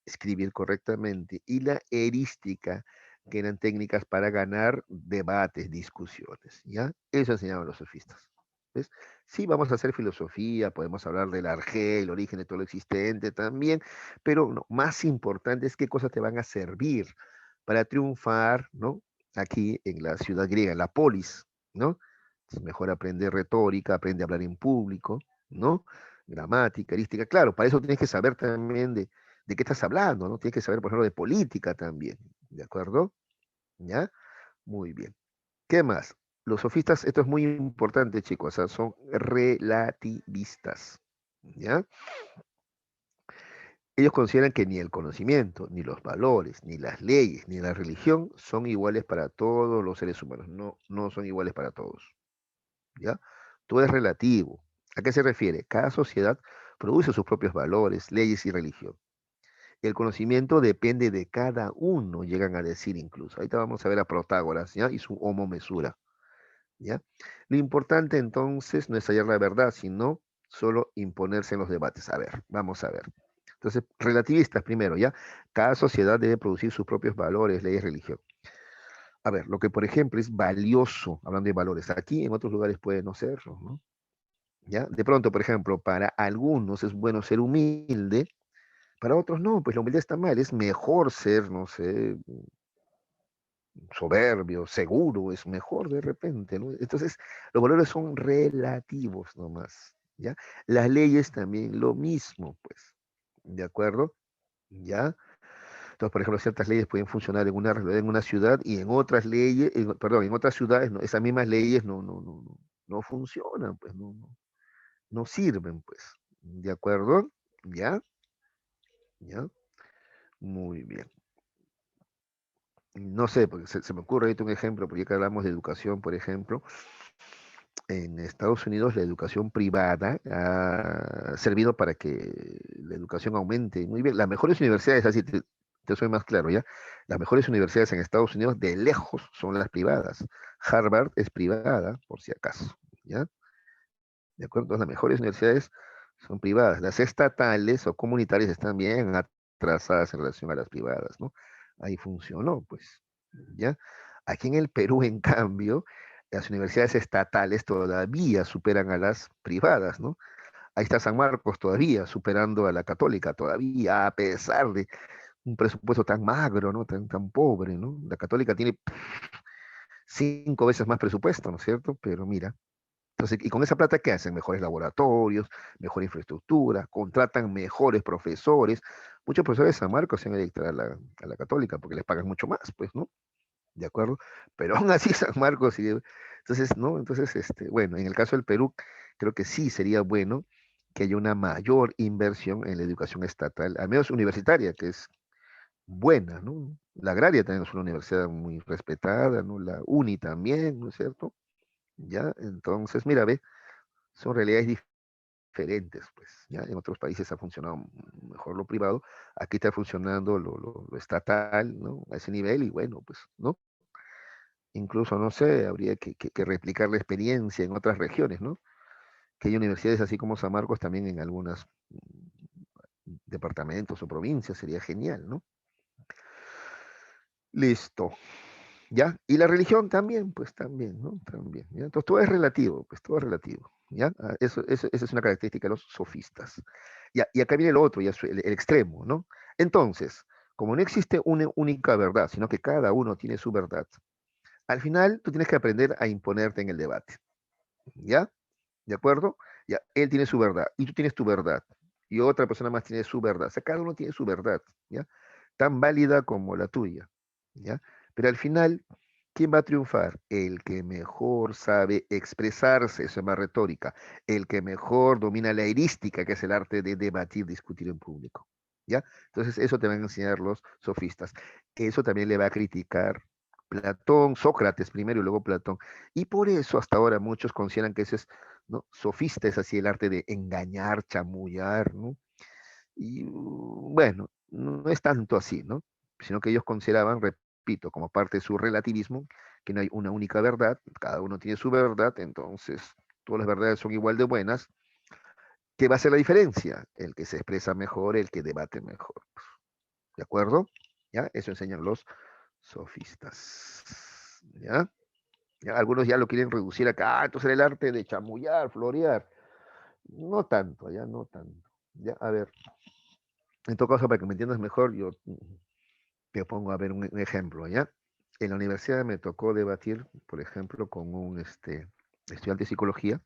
escribir correctamente. Y la erística, que eran técnicas para ganar debates, discusiones. ¿Ya? Eso enseñaban los sofistas. ¿Ves? Sí, vamos a hacer filosofía, podemos hablar del arjé, el origen de todo lo existente también, pero no, más importante es qué cosas te van a servir para triunfar, ¿no? Aquí en la ciudad griega, en la polis, ¿no? Es mejor aprender retórica, aprende a hablar en público, ¿no? Gramática, erística, claro, para eso tienes que saber también de qué estás hablando, ¿no? Tienes que saber, por ejemplo, de política también, ¿de acuerdo? ¿Ya? Muy bien. ¿Qué más? Los sofistas, esto es muy importante, chicos, o sea, son relativistas, ¿ya? Ellos consideran que ni el conocimiento, ni los valores, ni las leyes, ni la religión son iguales para todos los seres humanos. No, no son iguales para todos, ¿ya? Todo es relativo. ¿A qué se refiere? Cada sociedad produce sus propios valores, leyes y religión. El conocimiento depende de cada uno, llegan a decir incluso. Ahorita vamos a ver a Protágoras, ¿ya? Y su homo mesura, ¿ya? Lo importante entonces no es hallar la verdad, sino solo imponerse en los debates. A ver, vamos a ver. Entonces, relativistas primero, ¿ya? Cada sociedad debe producir sus propios valores, leyes, religión. A ver, lo que por ejemplo es valioso, hablando de valores, aquí en otros lugares puede no serlo, ¿no? ¿Ya? De pronto, por ejemplo, para algunos es bueno ser humilde, para otros no, pues la humildad está mal, es mejor ser, no sé, soberbio, seguro, es mejor de repente, ¿no? Entonces, los valores son relativos nomás, ¿ya? Las leyes también lo mismo, pues, ¿de acuerdo? ¿Ya? Entonces, por ejemplo, ciertas leyes pueden funcionar en una ciudad y en otras leyes, perdón, en otras ciudades, esas mismas leyes no funcionan, pues, no sirven, pues, ¿de acuerdo? ¿Ya? ¿Ya? Muy bien. No sé, porque se me ocurre ahorita un ejemplo, porque ya que hablamos de educación, por ejemplo, en Estados Unidos la educación privada ha servido para que la educación aumente muy bien. Las mejores universidades, así te soy más claro, ¿ya? Las mejores universidades en Estados Unidos de lejos son las privadas. Harvard es privada, por si acaso, ¿ya? ¿De acuerdo? Entonces, las mejores universidades son privadas. Las estatales o comunitarias están bien atrasadas en relación a las privadas, ¿no? Ahí funcionó, pues, ¿ya? Aquí en el Perú, en cambio, las universidades estatales todavía superan a las privadas, ¿no? Ahí está San Marcos todavía superando a la católica, todavía, a pesar de un presupuesto tan magro, ¿no? Tan pobre, ¿no? La católica tiene 5 veces más presupuesto, ¿no es cierto? Pero mira, entonces, ¿y con esa plata qué hacen? Mejores laboratorios, mejor infraestructura, contratan mejores profesores. Muchos profesores de San Marcos se han ido a dictar a la Católica porque les pagan mucho más, pues, ¿no? ¿De acuerdo? Pero aún así San Marcos sigue. Entonces, ¿no? Entonces, bueno, en el caso del Perú, creo que sí sería bueno que haya una mayor inversión en la educación estatal, al menos universitaria, que es buena, ¿no? La agraria también es una universidad muy respetada, ¿no? La UNI también, ¿no es cierto? Ya, entonces, mira, ve, son realidades diferentes, pues, ¿ya? En otros países ha funcionado mejor lo privado, aquí está funcionando lo estatal, ¿no? A ese nivel y bueno, pues, ¿no? Incluso, no sé, habría que replicar la experiencia en otras regiones, ¿no? Que hay universidades así como San Marcos también en algunos departamentos o provincias, sería genial, ¿no? Listo. ¿Ya? Y la religión también, pues también, ¿no? También, ¿ya? Entonces todo es relativo, pues todo es relativo, ¿ya? Esa es una característica de los sofistas. Ya, y acá viene lo otro, ya el extremo, ¿no? Entonces, como no existe una única verdad, sino que cada uno tiene su verdad, al final tú tienes que aprender a imponerte en el debate, ¿ya? ¿De acuerdo? Ya, él tiene su verdad y tú tienes tu verdad y otra persona más tiene su verdad. O sea, cada uno tiene su verdad, ¿ya? Tan válida como la tuya, ¿ya? Pero al final, ¿quién va a triunfar? El que mejor sabe expresarse, eso es más retórica. El que mejor domina la erística, que es el arte de debatir, discutir en público, ¿ya? Entonces, eso te van a enseñar los sofistas. Eso también le va a criticar Platón, Sócrates primero y luego Platón. Y por eso hasta ahora muchos consideran que ese es, ¿no? Sofista es así el arte de engañar, chamullar, ¿no? Y bueno, no es tanto así, ¿no? Sino que ellos consideraban, repito, como parte de su relativismo, que no hay una única verdad, cada uno tiene su verdad, entonces todas las verdades son igual de buenas. ¿Qué va a ser la diferencia? El que se expresa mejor, el que debate mejor. ¿De acuerdo? ¿Ya? Eso enseñan los sofistas. ¿Ya? Ya, algunos ya lo quieren reducir acá, entonces el arte de chamullar, florear. No tanto, ya no tanto. Ya, a ver, en todo caso, para que me entiendas mejor, yo te pongo a ver un ejemplo, ¿ya? En la universidad me tocó debatir, por ejemplo, con un estudiante de psicología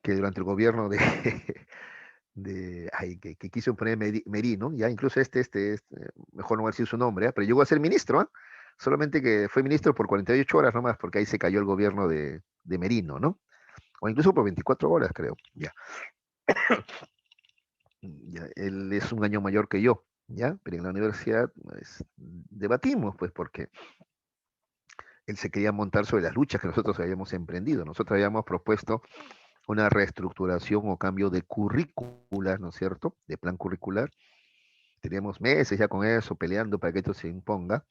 que durante el gobierno de, que quiso poner Merino, ya incluso mejor no voy a decir su nombre, ¿eh? Pero llegó a ser ministro, ¿eh? Solamente que fue ministro por 48 horas nomás, porque ahí se cayó el gobierno de Merino, ¿no? O incluso por 24 horas, creo, ya. Ya, él es un año mayor que yo, ¿ya? Pero en la universidad pues, debatimos, pues, porque él se quería montar sobre las luchas que nosotros habíamos emprendido. Nosotros habíamos propuesto una reestructuración o cambio de currícula, ¿no es cierto? De plan curricular. Teníamos meses ya con eso, peleando para que esto se imponga,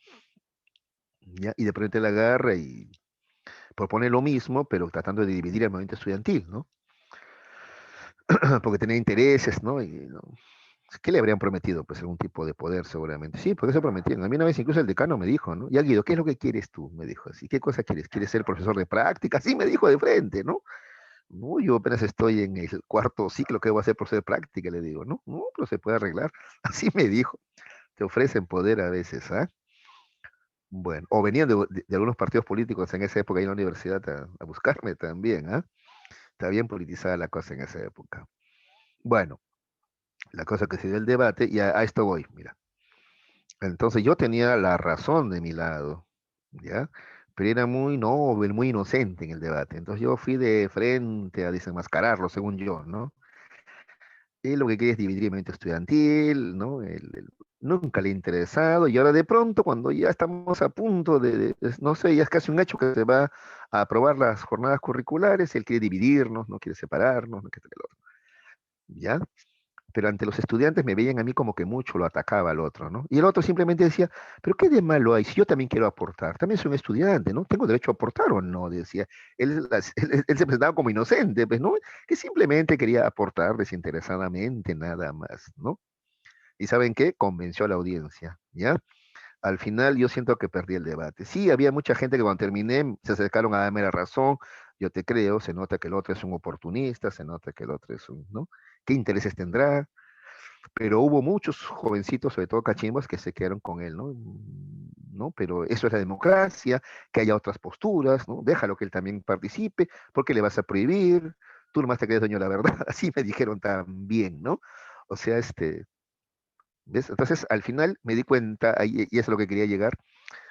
¿ya? Y de repente la agarra y propone lo mismo, pero tratando de dividir el movimiento estudiantil, ¿no? Porque tenía intereses, ¿no? Y, ¿no? ¿Qué le habrían prometido? Pues algún tipo de poder seguramente. Sí, porque eso prometían. A mí una vez incluso el decano me dijo, ¿no? Ya Guido, ¿qué es lo que quieres tú? Me dijo así. ¿Qué cosa quieres? ¿Quieres ser profesor de práctica? Sí, me dijo de frente, ¿no? No, yo apenas estoy en el cuarto ciclo que voy a hacer profesor de práctica, le digo, no, no, pero se puede arreglar. Así me dijo. Te ofrecen poder a veces, ¿ah? Bueno, o venían de algunos partidos políticos en esa época ahí en la universidad a buscarme también, ¿ah? Está bien politizada la cosa en esa época. Bueno, la cosa que se dio el debate, y a esto voy, mira. Entonces yo tenía la razón de mi lado, ¿ya? Pero era muy noble, muy inocente en el debate. Entonces yo fui de frente a desenmascararlo, según yo, ¿no? Él lo que quiere es dividir el movimiento estudiantil, ¿no? Nunca le ha interesado y ahora de pronto, cuando ya estamos a punto no sé, ya es casi un hecho que se va a aprobar las jornadas curriculares, él quiere dividirnos, no quiere separarnos, no quiere que el otro, ¿ya? Pero ante los estudiantes me veían a mí como que mucho lo atacaba al otro, ¿no? Y el otro simplemente decía, pero ¿qué de malo hay si yo también quiero aportar? También soy un estudiante, ¿no? ¿Tengo derecho a aportar o no? Decía. Él se presentaba como inocente, pues, ¿no? Que simplemente quería aportar desinteresadamente, nada más, ¿no? ¿Y saben qué? Convenció a la audiencia, ¿ya? Al final yo siento que perdí el debate. Sí, había mucha gente que cuando terminé se acercaron a darme la razón, yo te creo, se nota que el otro es un oportunista, se nota que el otro es un, ¿no? ¿Qué intereses tendrá? Pero hubo muchos jovencitos, sobre todo cachimbos, que se quedaron con él, ¿no? ¿no? Pero eso es la democracia, que haya otras posturas, ¿no? Déjalo que él también participe, porque le vas a prohibir, tú nomás te crees dueño de la verdad, así me dijeron también, ¿no? O sea, ¿ves? Entonces, al final me di cuenta, y eso es lo que quería llegar,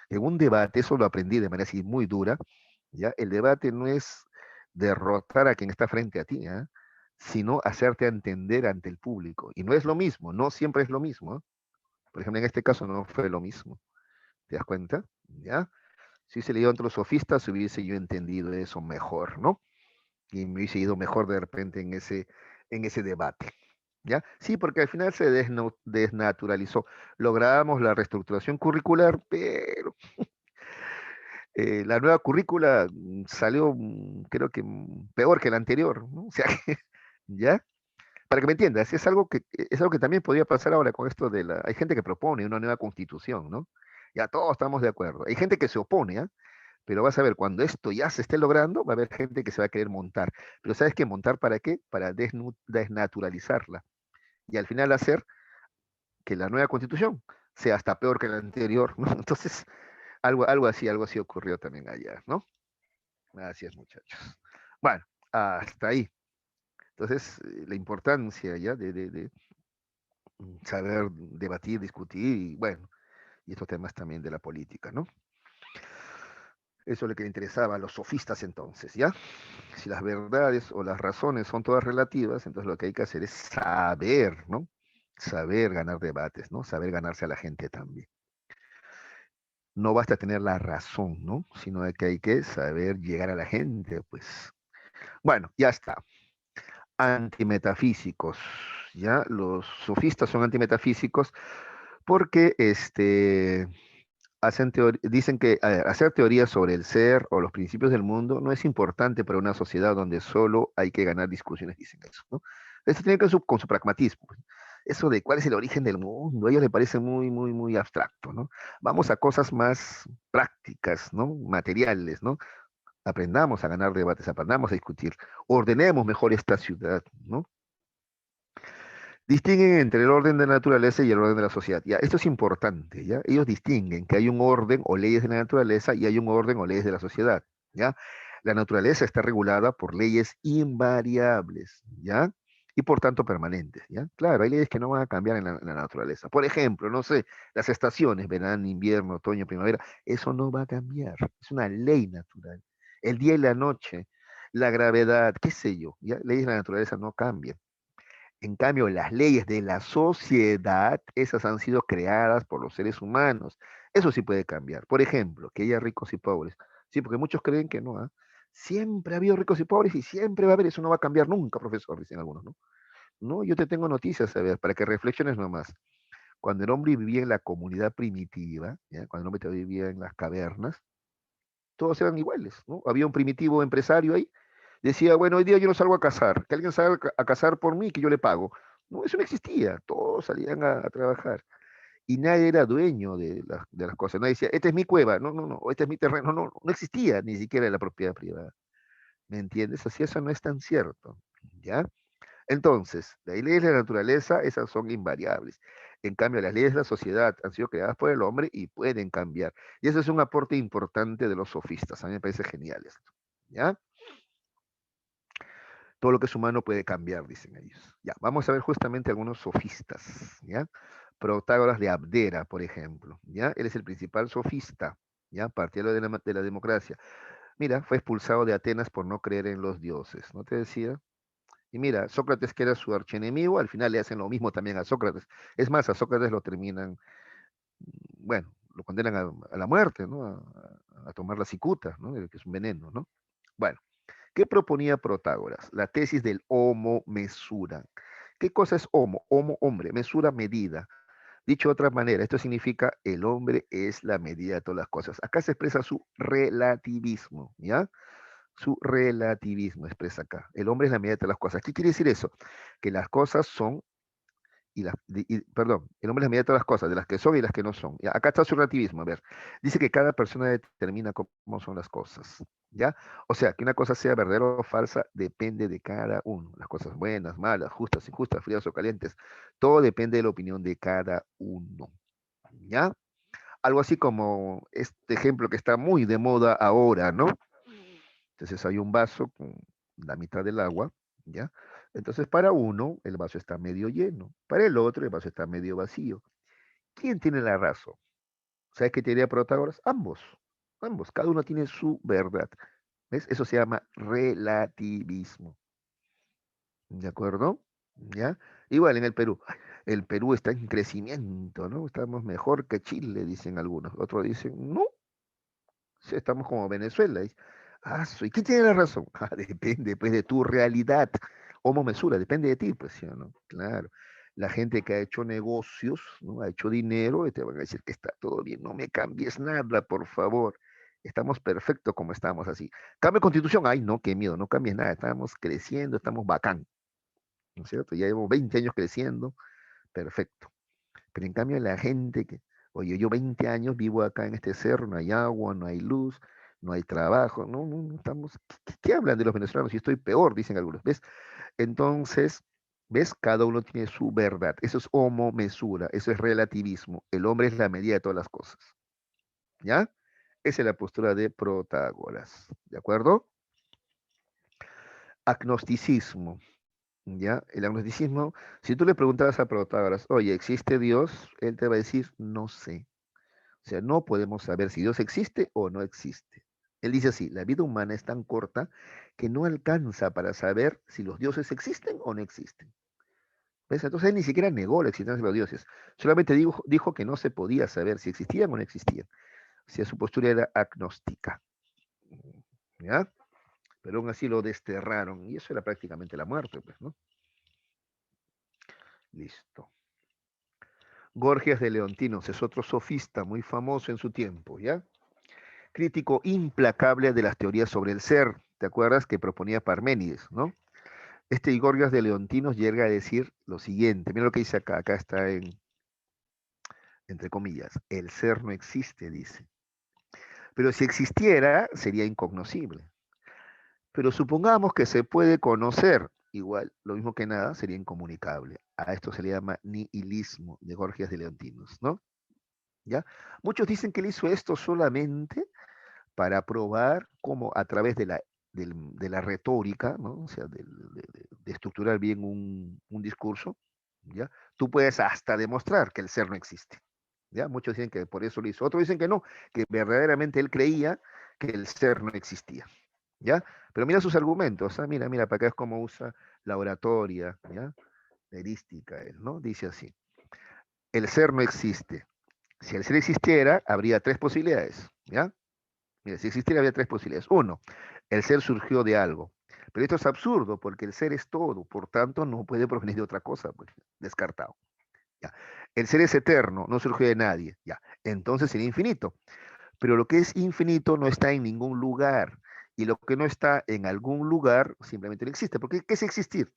en un debate, eso lo aprendí de manera así muy dura, ¿ya? El debate no es derrotar a quien está frente a ti, ¿ah? Sino hacerte entender ante el público. Y no es lo mismo, no siempre es lo mismo, ¿ah? Por ejemplo, en este caso no fue lo mismo. ¿Te das cuenta? ¿Ya? Si se leído entre los sofistas, hubiese yo entendido eso mejor, ¿no? Y me hubiese ido mejor de repente en ese debate. ¿Ya? Sí, porque al final se desnaturalizó. Logramos la reestructuración curricular, pero la nueva currícula salió, creo que peor que la anterior, ¿no? O sea, ¿ya? Para que me entiendas, es algo que también podría pasar ahora con esto de la... Hay gente que propone una nueva constitución, ¿no? Ya todos estamos de acuerdo. Hay gente que se opone, ¿ah? Pero vas a ver, cuando esto ya se esté logrando, va a haber gente que se va a querer montar. Pero ¿sabes qué? ¿Montar para qué? Para desnaturalizarla. Y al final hacer que la nueva constitución sea hasta peor que la anterior, ¿no? Entonces, algo así ocurrió también allá, ¿no? Así es, muchachos. Bueno, hasta ahí. Entonces, la importancia ya de saber debatir, discutir y bueno, y estos temas también de la política, ¿no? Eso es lo que le interesaba a los sofistas entonces, ¿ya? Si las verdades o las razones son todas relativas, entonces lo que hay que hacer es saber, ¿no? Saber ganar debates, ¿no? Saber ganarse a la gente también. No basta tener la razón, ¿no? Sino que hay que saber llegar a la gente, pues. Bueno, ya está. Antimetafísicos, ¿ya? Los sofistas son antimetafísicos porque dicen que hacer teorías sobre el ser o los principios del mundo no es importante para una sociedad donde solo hay que ganar discusiones, dicen eso, ¿no? Esto tiene que ver con su pragmatismo, pues. Eso de cuál es el origen del mundo, a ellos les parece muy, muy, muy abstracto, ¿no? Vamos a cosas más prácticas, ¿no? Materiales, ¿no? Aprendamos a ganar debates, aprendamos a discutir, ordenemos mejor esta ciudad, ¿no? Distinguen entre el orden de la naturaleza y el orden de la sociedad. Ya, esto es importante, ¿ya? Ellos distinguen que hay un orden o leyes de la naturaleza y hay un orden o leyes de la sociedad, ¿ya? La naturaleza está regulada por leyes invariables, ¿ya? Y por tanto permanentes, ¿ya? Claro, hay leyes que no van a cambiar en la naturaleza. Por ejemplo, no sé, las estaciones, verano, invierno, otoño, primavera, eso no va a cambiar. Es una ley natural. El día y la noche, la gravedad, qué sé yo, ¿ya? Leyes de la naturaleza no cambian. En cambio, las leyes de la sociedad, esas han sido creadas por los seres humanos. Eso sí puede cambiar. Por ejemplo, que haya ricos y pobres. Sí, porque muchos creen que no, ¿ah? Siempre ha habido ricos y pobres y siempre va a haber, eso no va a cambiar nunca, profesor, dicen algunos, ¿no? No, yo te tengo noticias, a ver, para que reflexiones nomás. Cuando el hombre vivía en la comunidad primitiva, ¿ya? Cuando el hombre todavía vivía en las cavernas, todos eran iguales, ¿no? Había un primitivo empresario ahí, decía, bueno, hoy día yo no salgo a cazar, que alguien salga a cazar por mí, que yo le pago. No, eso no existía, todos salían a trabajar y nadie era dueño de las cosas. Nadie decía, esta es mi cueva, no, no, no, o este es mi terreno, no, no, no existía ni siquiera la propiedad privada. ¿Me entiendes? Así eso no es tan cierto, ¿ya? Entonces, las leyes de la naturaleza, esas son invariables. En cambio, las leyes de la sociedad han sido creadas por el hombre y pueden cambiar. Y ese es un aporte importante de los sofistas. A mí me parece genial esto. ¿Ya? Todo lo que es humano puede cambiar, dicen ellos. Ya, vamos a ver justamente algunos sofistas. ¿Ya? Protágoras de Abdera, por ejemplo. ¿Ya? Él es el principal sofista. ¿Ya? Partidario de la democracia. Mira, fue expulsado de Atenas por no creer en los dioses. ¿No te decía? Y mira, Sócrates, que era su archienemigo, al final le hacen lo mismo también a Sócrates. Es más, a Sócrates lo terminan, bueno, lo condenan a la muerte, ¿no? A tomar la cicuta, ¿no? Que es un veneno, ¿no? Bueno, ¿qué proponía Protágoras? La tesis del homo mesura. ¿Qué cosa es homo? Homo, hombre, mesura, medida. Dicho de otra manera, esto significa el hombre es la medida de todas las cosas. Acá se expresa su relativismo, ¿ya? Su relativismo expresa acá. El hombre es la medida de todas las cosas. ¿Qué quiere decir eso? Que las cosas son, perdón, el hombre es la medida de todas las cosas, de las que son y las que no son. ¿Ya? Acá está su relativismo. A ver, dice que cada persona determina cómo son las cosas. ¿Ya? O sea, que una cosa sea verdadera o falsa depende de cada uno. Las cosas buenas, malas, justas, injustas, frías o calientes. Todo depende de la opinión de cada uno. ¿Ya? algo así como este ejemplo que está muy de moda ahora, ¿no? Entonces hay un vaso con la mitad del agua, ¿ya? Entonces para uno el vaso está medio lleno, para el otro el vaso está medio vacío. ¿Quién tiene la razón? ¿Sabes qué teoría de Protágoras? Ambos, ambos, cada uno tiene su verdad. ¿Ves? Eso se llama relativismo. ¿De acuerdo? ¿Ya? Igual en el Perú. El Perú está en crecimiento, ¿no? Estamos mejor que Chile, dicen algunos. Otros dicen, no, sí, estamos como Venezuela. ¿Y quién tiene la razón? Ah, depende, pues, de tu realidad. Homo mesura, depende de ti, pues, ¿sí o no? Claro. La gente que ha hecho negocios, ¿no? Ha hecho dinero, y te van a decir que está todo bien. No me cambies nada, por favor. Estamos perfectos como estamos así. Cambio constitución. Ay, no, qué miedo, no cambies nada. Estamos creciendo, estamos bacán. ¿No es cierto? Ya llevamos 20 años creciendo, perfecto. Pero en cambio la gente que, oye, yo 20 años vivo acá en este cerro, no hay agua, no hay luz, no hay trabajo, no estamos, ¿qué hablan de los venezolanos? Y estoy peor, dicen algunos, ¿ves? Entonces, ¿ves? Cada uno tiene su verdad. Eso es homo mesura, eso es relativismo. El hombre es la medida de todas las cosas, ¿ya? Esa es la postura de Protágoras, ¿de acuerdo? Agnosticismo. ¿Ya? El agnosticismo, si tú le preguntabas a Protágoras, oye, ¿existe Dios? Él te va a decir, no sé. O sea, no podemos saber si Dios existe o no existe. Él dice así, la vida humana es tan corta que no alcanza para saber si los dioses existen o no existen. ¿Ves? Entonces él ni siquiera negó la existencia de los dioses. Solamente dijo que no se podía saber si existían o no existían. O sea, su postura era agnóstica. ¿Ya? Pero aún así lo desterraron. Y eso era prácticamente la muerte, pues, ¿no? Listo. Gorgias de Leontinos es otro sofista muy famoso en su tiempo, ¿ya? Crítico implacable de las teorías sobre el ser, ¿te acuerdas? Que proponía Parménides, ¿no? Este Gorgias de Leontinos llega a decir lo siguiente, mira lo que dice acá, acá está entre comillas, el ser no existe, dice. Pero si existiera, sería incognoscible. Pero supongamos que se puede conocer, igual, lo mismo que nada, sería incomunicable. A esto se le llama nihilismo de Gorgias de Leontinos, ¿no? ¿Ya? Muchos dicen que él hizo esto solamente para probar cómo a través de la retórica, ¿no? O sea, de estructurar bien un discurso, ¿ya? Tú puedes hasta demostrar que el ser no existe, ¿ya? Muchos dicen que por eso lo hizo, otros dicen que no, que verdaderamente él creía que el ser no existía, ¿ya? Pero mira sus argumentos, ¿ah? Mira, para acá es como usa la oratoria, ¿ya? La erística, él, ¿no? Dice así, el ser no existe. Si el ser existiera, habría tres posibilidades, ¿ya? Mira, si existiera había tres posibilidades. Uno, el ser surgió de algo. Pero esto es absurdo porque el ser es todo, por tanto no puede provenir de otra cosa, pues, descartado. Ya. El ser es eterno, no surgió de nadie. Ya. Entonces sería infinito. Pero lo que es infinito no está en ningún lugar. Y lo que no está en algún lugar simplemente no existe. Porque ¿qué es existir?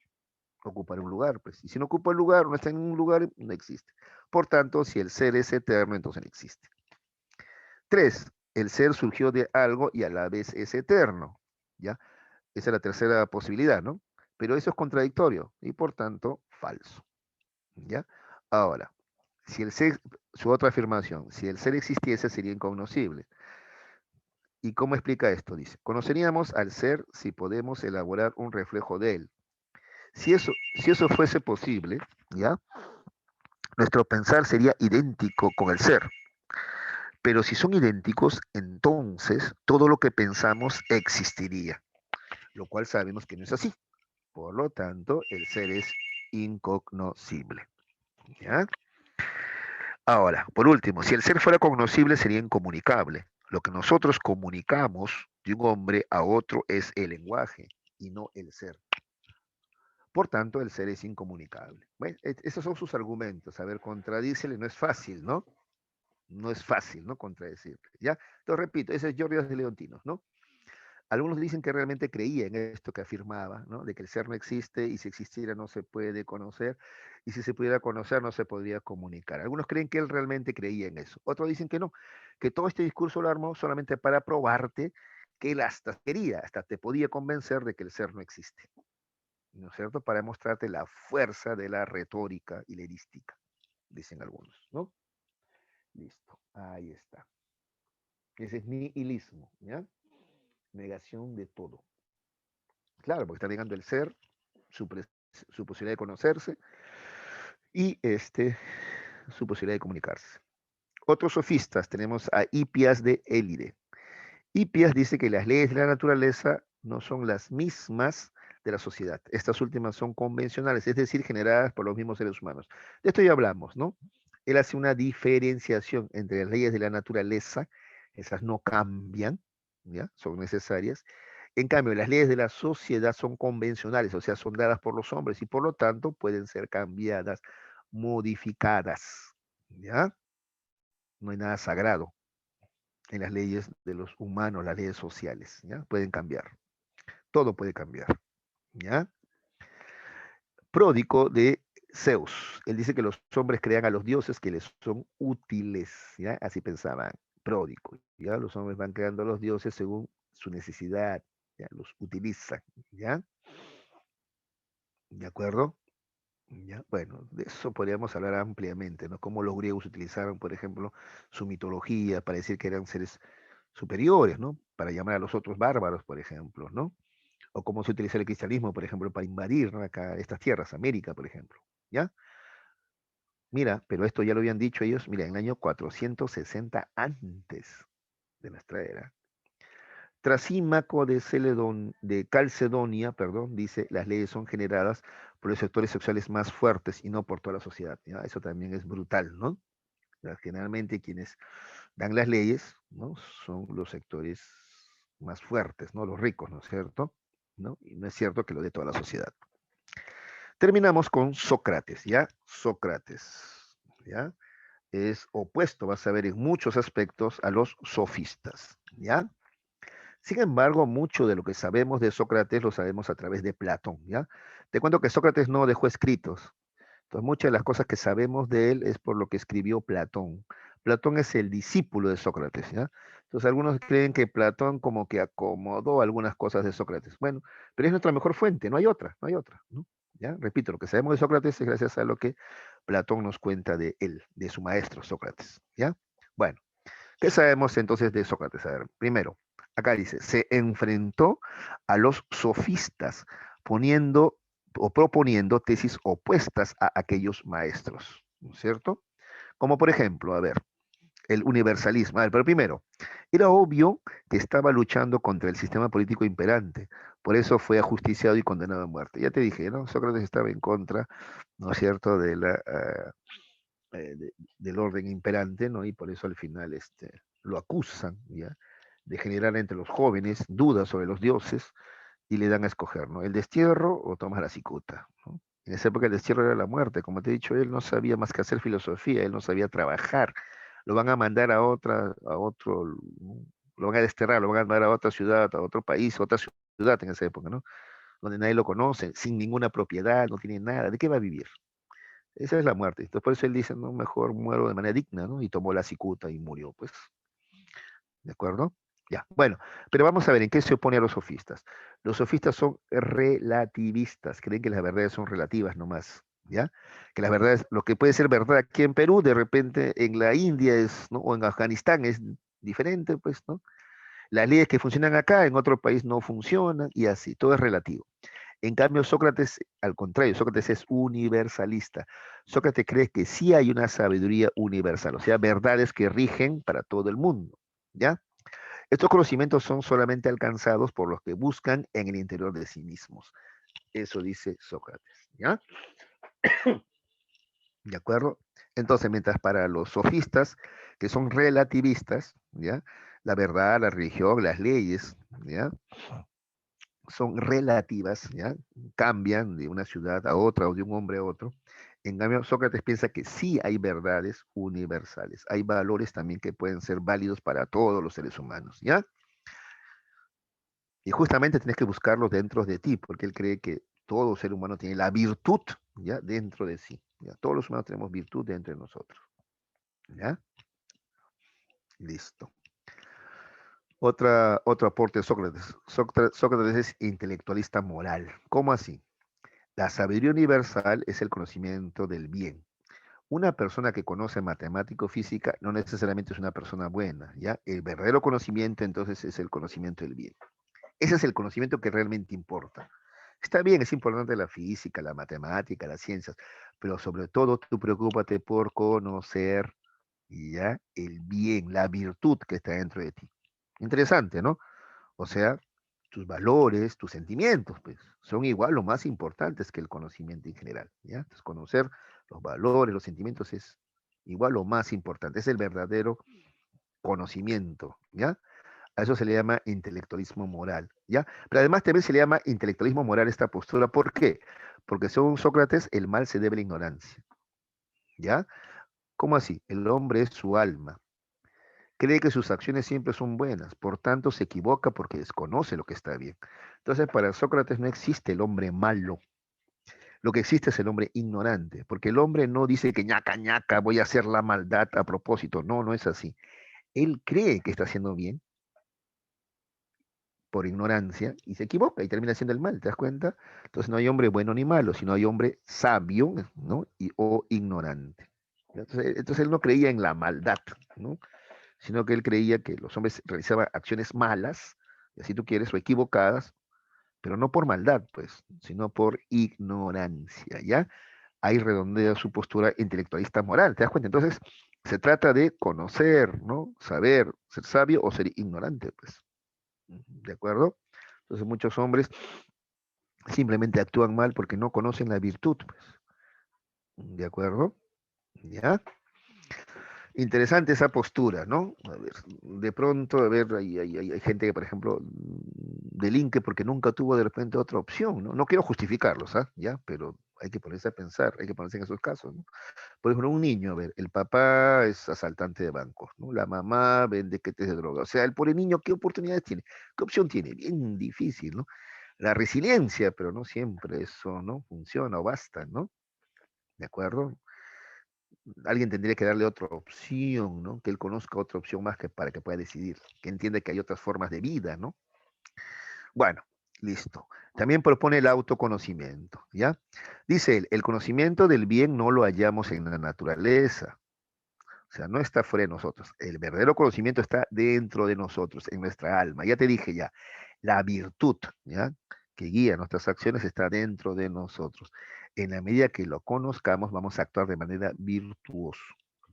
Ocupar un lugar, pues. Y si no ocupa un lugar, no está en un lugar, no existe. Por tanto, si el ser es eterno, entonces no existe. Tres, el ser surgió de algo y a la vez es eterno, ¿ya? Esa es la tercera posibilidad, ¿no? Pero eso es contradictorio y por tanto falso, ¿ya? Ahora, si el ser, su otra afirmación, si el ser existiese sería incognoscible. ¿Y cómo explica esto? Dice, conoceríamos al ser si podemos elaborar un reflejo de él. Si eso fuese posible, ¿ya? Nuestro pensar sería idéntico con el ser. Pero si son idénticos, entonces todo lo que pensamos existiría, lo cual sabemos que no es así. Por lo tanto, el ser es incognoscible. ¿Ya? Ahora, por último, si el ser fuera cognoscible, sería incomunicable. Lo que nosotros comunicamos de un hombre a otro es el lenguaje y no el ser. Por tanto, el ser es incomunicable. Bueno, esos son sus argumentos. A ver, contradícele, no es fácil, ¿no? No es fácil, ¿no? Contradecirle. ¿Ya? Entonces, repito, ese es Giorgio de Leontinos, ¿no? Algunos dicen que realmente creía en esto que afirmaba, ¿no? De que el ser no existe y si existiera no se puede conocer y si se pudiera conocer no se podría comunicar. Algunos creen que él realmente creía en eso. Otros dicen que no, que todo este discurso lo armó solamente para probarte que él hasta quería, hasta te podía convencer de que el ser no existe, ¿no es cierto? Para mostrarte la fuerza de la retórica y la erística, dicen algunos, ¿no? Listo, ahí está. Ese es nihilismo, ¿ya? Negación de todo. Claro, porque está negando el ser, su, su posibilidad de conocerse y su posibilidad de comunicarse. Otros sofistas tenemos a Hipias de Élide. Hipias dice que las leyes de la naturaleza no son las mismas de la sociedad. Estas últimas son convencionales, es decir, generadas por los mismos seres humanos. De esto ya hablamos, ¿no? Él hace una diferenciación entre las leyes de la naturaleza, esas no cambian, ¿ya? Son necesarias. En cambio, las leyes de la sociedad son convencionales, o sea, son dadas por los hombres y por lo tanto pueden ser cambiadas, modificadas, ¿ya? No hay nada sagrado en las leyes de los humanos, las leyes sociales, ¿ya? Pueden cambiar, todo puede cambiar, ¿ya? Pródico de Zeus, él dice que los hombres crean a los dioses que les son útiles, ¿ya? Así pensaban, Pródico, ¿ya? Los hombres van creando a los dioses según su necesidad, ¿ya? Los utilizan, ¿ya? ¿De acuerdo? ¿Ya? Bueno, de eso podríamos hablar ampliamente, ¿no? Cómo los griegos utilizaron, por ejemplo, su mitología para decir que eran seres superiores, ¿no? Para llamar a los otros bárbaros, por ejemplo, ¿no? O cómo se utiliza el cristianismo, por ejemplo, para invadir, ¿no? Acá estas tierras, América, por ejemplo, ¿ya? Mira, pero esto ya lo habían dicho ellos, mira, en el año 460 antes de nuestra era. Trasímaco de, de Calcedonia, perdón, dice, las leyes son generadas por los sectores sexuales más fuertes y no por toda la sociedad, ¿ya? Eso también es brutal, ¿no? Generalmente quienes dan las leyes, ¿no? Son los sectores más fuertes, ¿no? Los ricos, ¿no es cierto? ¿No? Y no es cierto que lo de toda la sociedad. Terminamos con Sócrates, ¿ya? Sócrates, ¿ya? Es opuesto, vas a ver, en muchos aspectos a los sofistas, ¿ya? Sin embargo, mucho de lo que sabemos de Sócrates lo sabemos a través de Platón, ¿ya? Te cuento que Sócrates no dejó escritos. Entonces, muchas de las cosas que sabemos de él es por lo que escribió Platón. Platón es el discípulo de Sócrates, ¿ya? Entonces, algunos creen que Platón como que acomodó algunas cosas de Sócrates. Bueno, pero es nuestra mejor fuente, no hay otra, no hay otra, ¿no? ¿Ya? Repito, lo que sabemos de Sócrates es gracias a lo que Platón nos cuenta de él, de su maestro Sócrates, ¿ya? Bueno, ¿qué sabemos entonces de Sócrates? A ver, primero, acá dice, se enfrentó a los sofistas poniendo o proponiendo tesis opuestas a aquellos maestros, ¿no es cierto? Como por ejemplo, a ver, el universalismo. A ver, pero primero, era obvio que estaba luchando contra el sistema político imperante, por eso fue ajusticiado y condenado a muerte. Ya te dije, ¿no? Sócrates estaba en contra, ¿no es cierto?, de del orden imperante, ¿no? Y por eso al final lo acusan, ¿ya? De generar entre los jóvenes dudas sobre los dioses y le dan a escoger, ¿no? El destierro o tomas la cicuta, ¿no? En esa época el destierro era la muerte, como te he dicho, él no sabía más que hacer filosofía, él no sabía trabajar, lo van a mandar a otro, lo van a desterrar, lo van a mandar a otra ciudad, a otro país, a otra ciudad en esa época, ¿no? Donde nadie lo conoce, sin ninguna propiedad, no tiene nada, ¿de qué va a vivir? Esa es la muerte. Entonces, por eso él dice, no, mejor muero de manera digna, ¿no? Y tomó la cicuta y murió, pues. ¿De acuerdo? Ya, bueno, pero vamos a ver en qué se opone a los sofistas. Los sofistas son relativistas, creen que las verdades son relativas nomás, ¿ya? Que las verdades, lo que puede ser verdad aquí en Perú, de repente en la India es, ¿no? O en Afganistán es diferente, pues, ¿no? Las leyes que funcionan acá en otro país no funcionan y así, todo es relativo. En cambio, Sócrates, al contrario, Sócrates es universalista. Sócrates cree que sí hay una sabiduría universal, o sea, verdades que rigen para todo el mundo, ¿ya? Estos conocimientos son solamente alcanzados por los que buscan en el interior de sí mismos. Eso dice Sócrates, ¿ya? ¿De acuerdo? Entonces, mientras para los sofistas, que son relativistas, ¿ya? La verdad, la religión, las leyes, ¿ya? Son relativas, ¿ya? Cambian de una ciudad a otra o de un hombre a otro. En cambio, Sócrates piensa que sí hay verdades universales, hay valores también que pueden ser válidos para todos los seres humanos, ¿ya? Y justamente tienes que buscarlos dentro de ti, porque él cree que todo ser humano tiene la virtud, ¿ya? Dentro de sí, ¿ya? Todos los humanos tenemos virtud dentro de nosotros, ¿ya? Listo. Otro aporte de Sócrates. Sócrates es intelectualista moral. ¿Cómo así? La sabiduría universal es el conocimiento del bien. una persona que conoce matemática o física no necesariamente es una persona buena, ¿ya? El verdadero conocimiento entonces es el conocimiento del bien. Ese es el conocimiento que realmente importa. Está bien, es importante la física, la matemática, las ciencias, pero sobre todo tú preocúpate por conocer ya el bien, la virtud que está dentro de ti. Interesante, ¿no? O sea, tus valores, tus sentimientos, pues, son igual o más importantes que el conocimiento en general, ¿ya? Entonces, conocer los valores, los sentimientos es igual o más importante, es el verdadero conocimiento, ¿ya? A eso se le llama intelectualismo moral, ¿ya? Pero además también se le llama intelectualismo moral esta postura, ¿por qué? Porque según Sócrates, el mal se debe a la ignorancia, ¿ya? ¿Cómo así? El hombre es su alma, cree que sus acciones siempre son buenas, por tanto se equivoca porque desconoce lo que está bien. Entonces, para Sócrates no existe el hombre malo, lo que existe es el hombre ignorante, porque el hombre no dice que ñaca ñaca voy a hacer la maldad a propósito, no, no es así. Él cree que está haciendo bien por ignorancia y se equivoca y termina haciendo el mal, ¿te das cuenta? Entonces no hay hombre bueno ni malo, sino hay hombre sabio, ¿no? O ignorante. Entonces él no creía en la maldad, ¿no? Sino que él creía que los hombres realizaban acciones malas, y así tú quieres, o equivocadas, pero no por maldad, pues, sino por ignorancia, ¿ya? Ahí redondea su postura intelectualista moral, ¿te das cuenta? Entonces, se trata de conocer, ¿no? Saber, ser sabio o ser ignorante, pues, ¿de acuerdo? Entonces, muchos hombres simplemente actúan mal porque no conocen la virtud, pues, ¿de acuerdo? ¿Ya? Interesante esa postura, ¿no? A ver, de pronto, a ver, hay gente que, por ejemplo, delinque porque nunca tuvo de repente otra opción, ¿no? No quiero justificarlos, ¿ah? ¿Ya? Pero hay que ponerse a pensar, hay que ponerse en esos casos, ¿no? Por ejemplo, un niño, a ver, el papá es asaltante de bancos, ¿no? La mamá vende quetes de droga. O sea, el pobre niño, ¿qué oportunidades tiene? ¿Qué opción tiene? Bien difícil, ¿no? La resiliencia, pero no siempre eso, ¿no? Funciona o basta, ¿no? ¿De acuerdo? Alguien tendría que darle otra opción, ¿no? Que él conozca otra opción más que para que pueda decidir, que entienda que hay otras formas de vida, ¿no? Bueno, listo. También propone el autoconocimiento, ¿ya? Dice él, el conocimiento del bien no lo hallamos en la naturaleza, o sea, no está fuera de nosotros. El verdadero conocimiento está dentro de nosotros, en nuestra alma. Ya te dije ya, la virtud, ¿ya? Que guía nuestras acciones está dentro de nosotros. En la medida que lo conozcamos, vamos a actuar de manera virtuosa,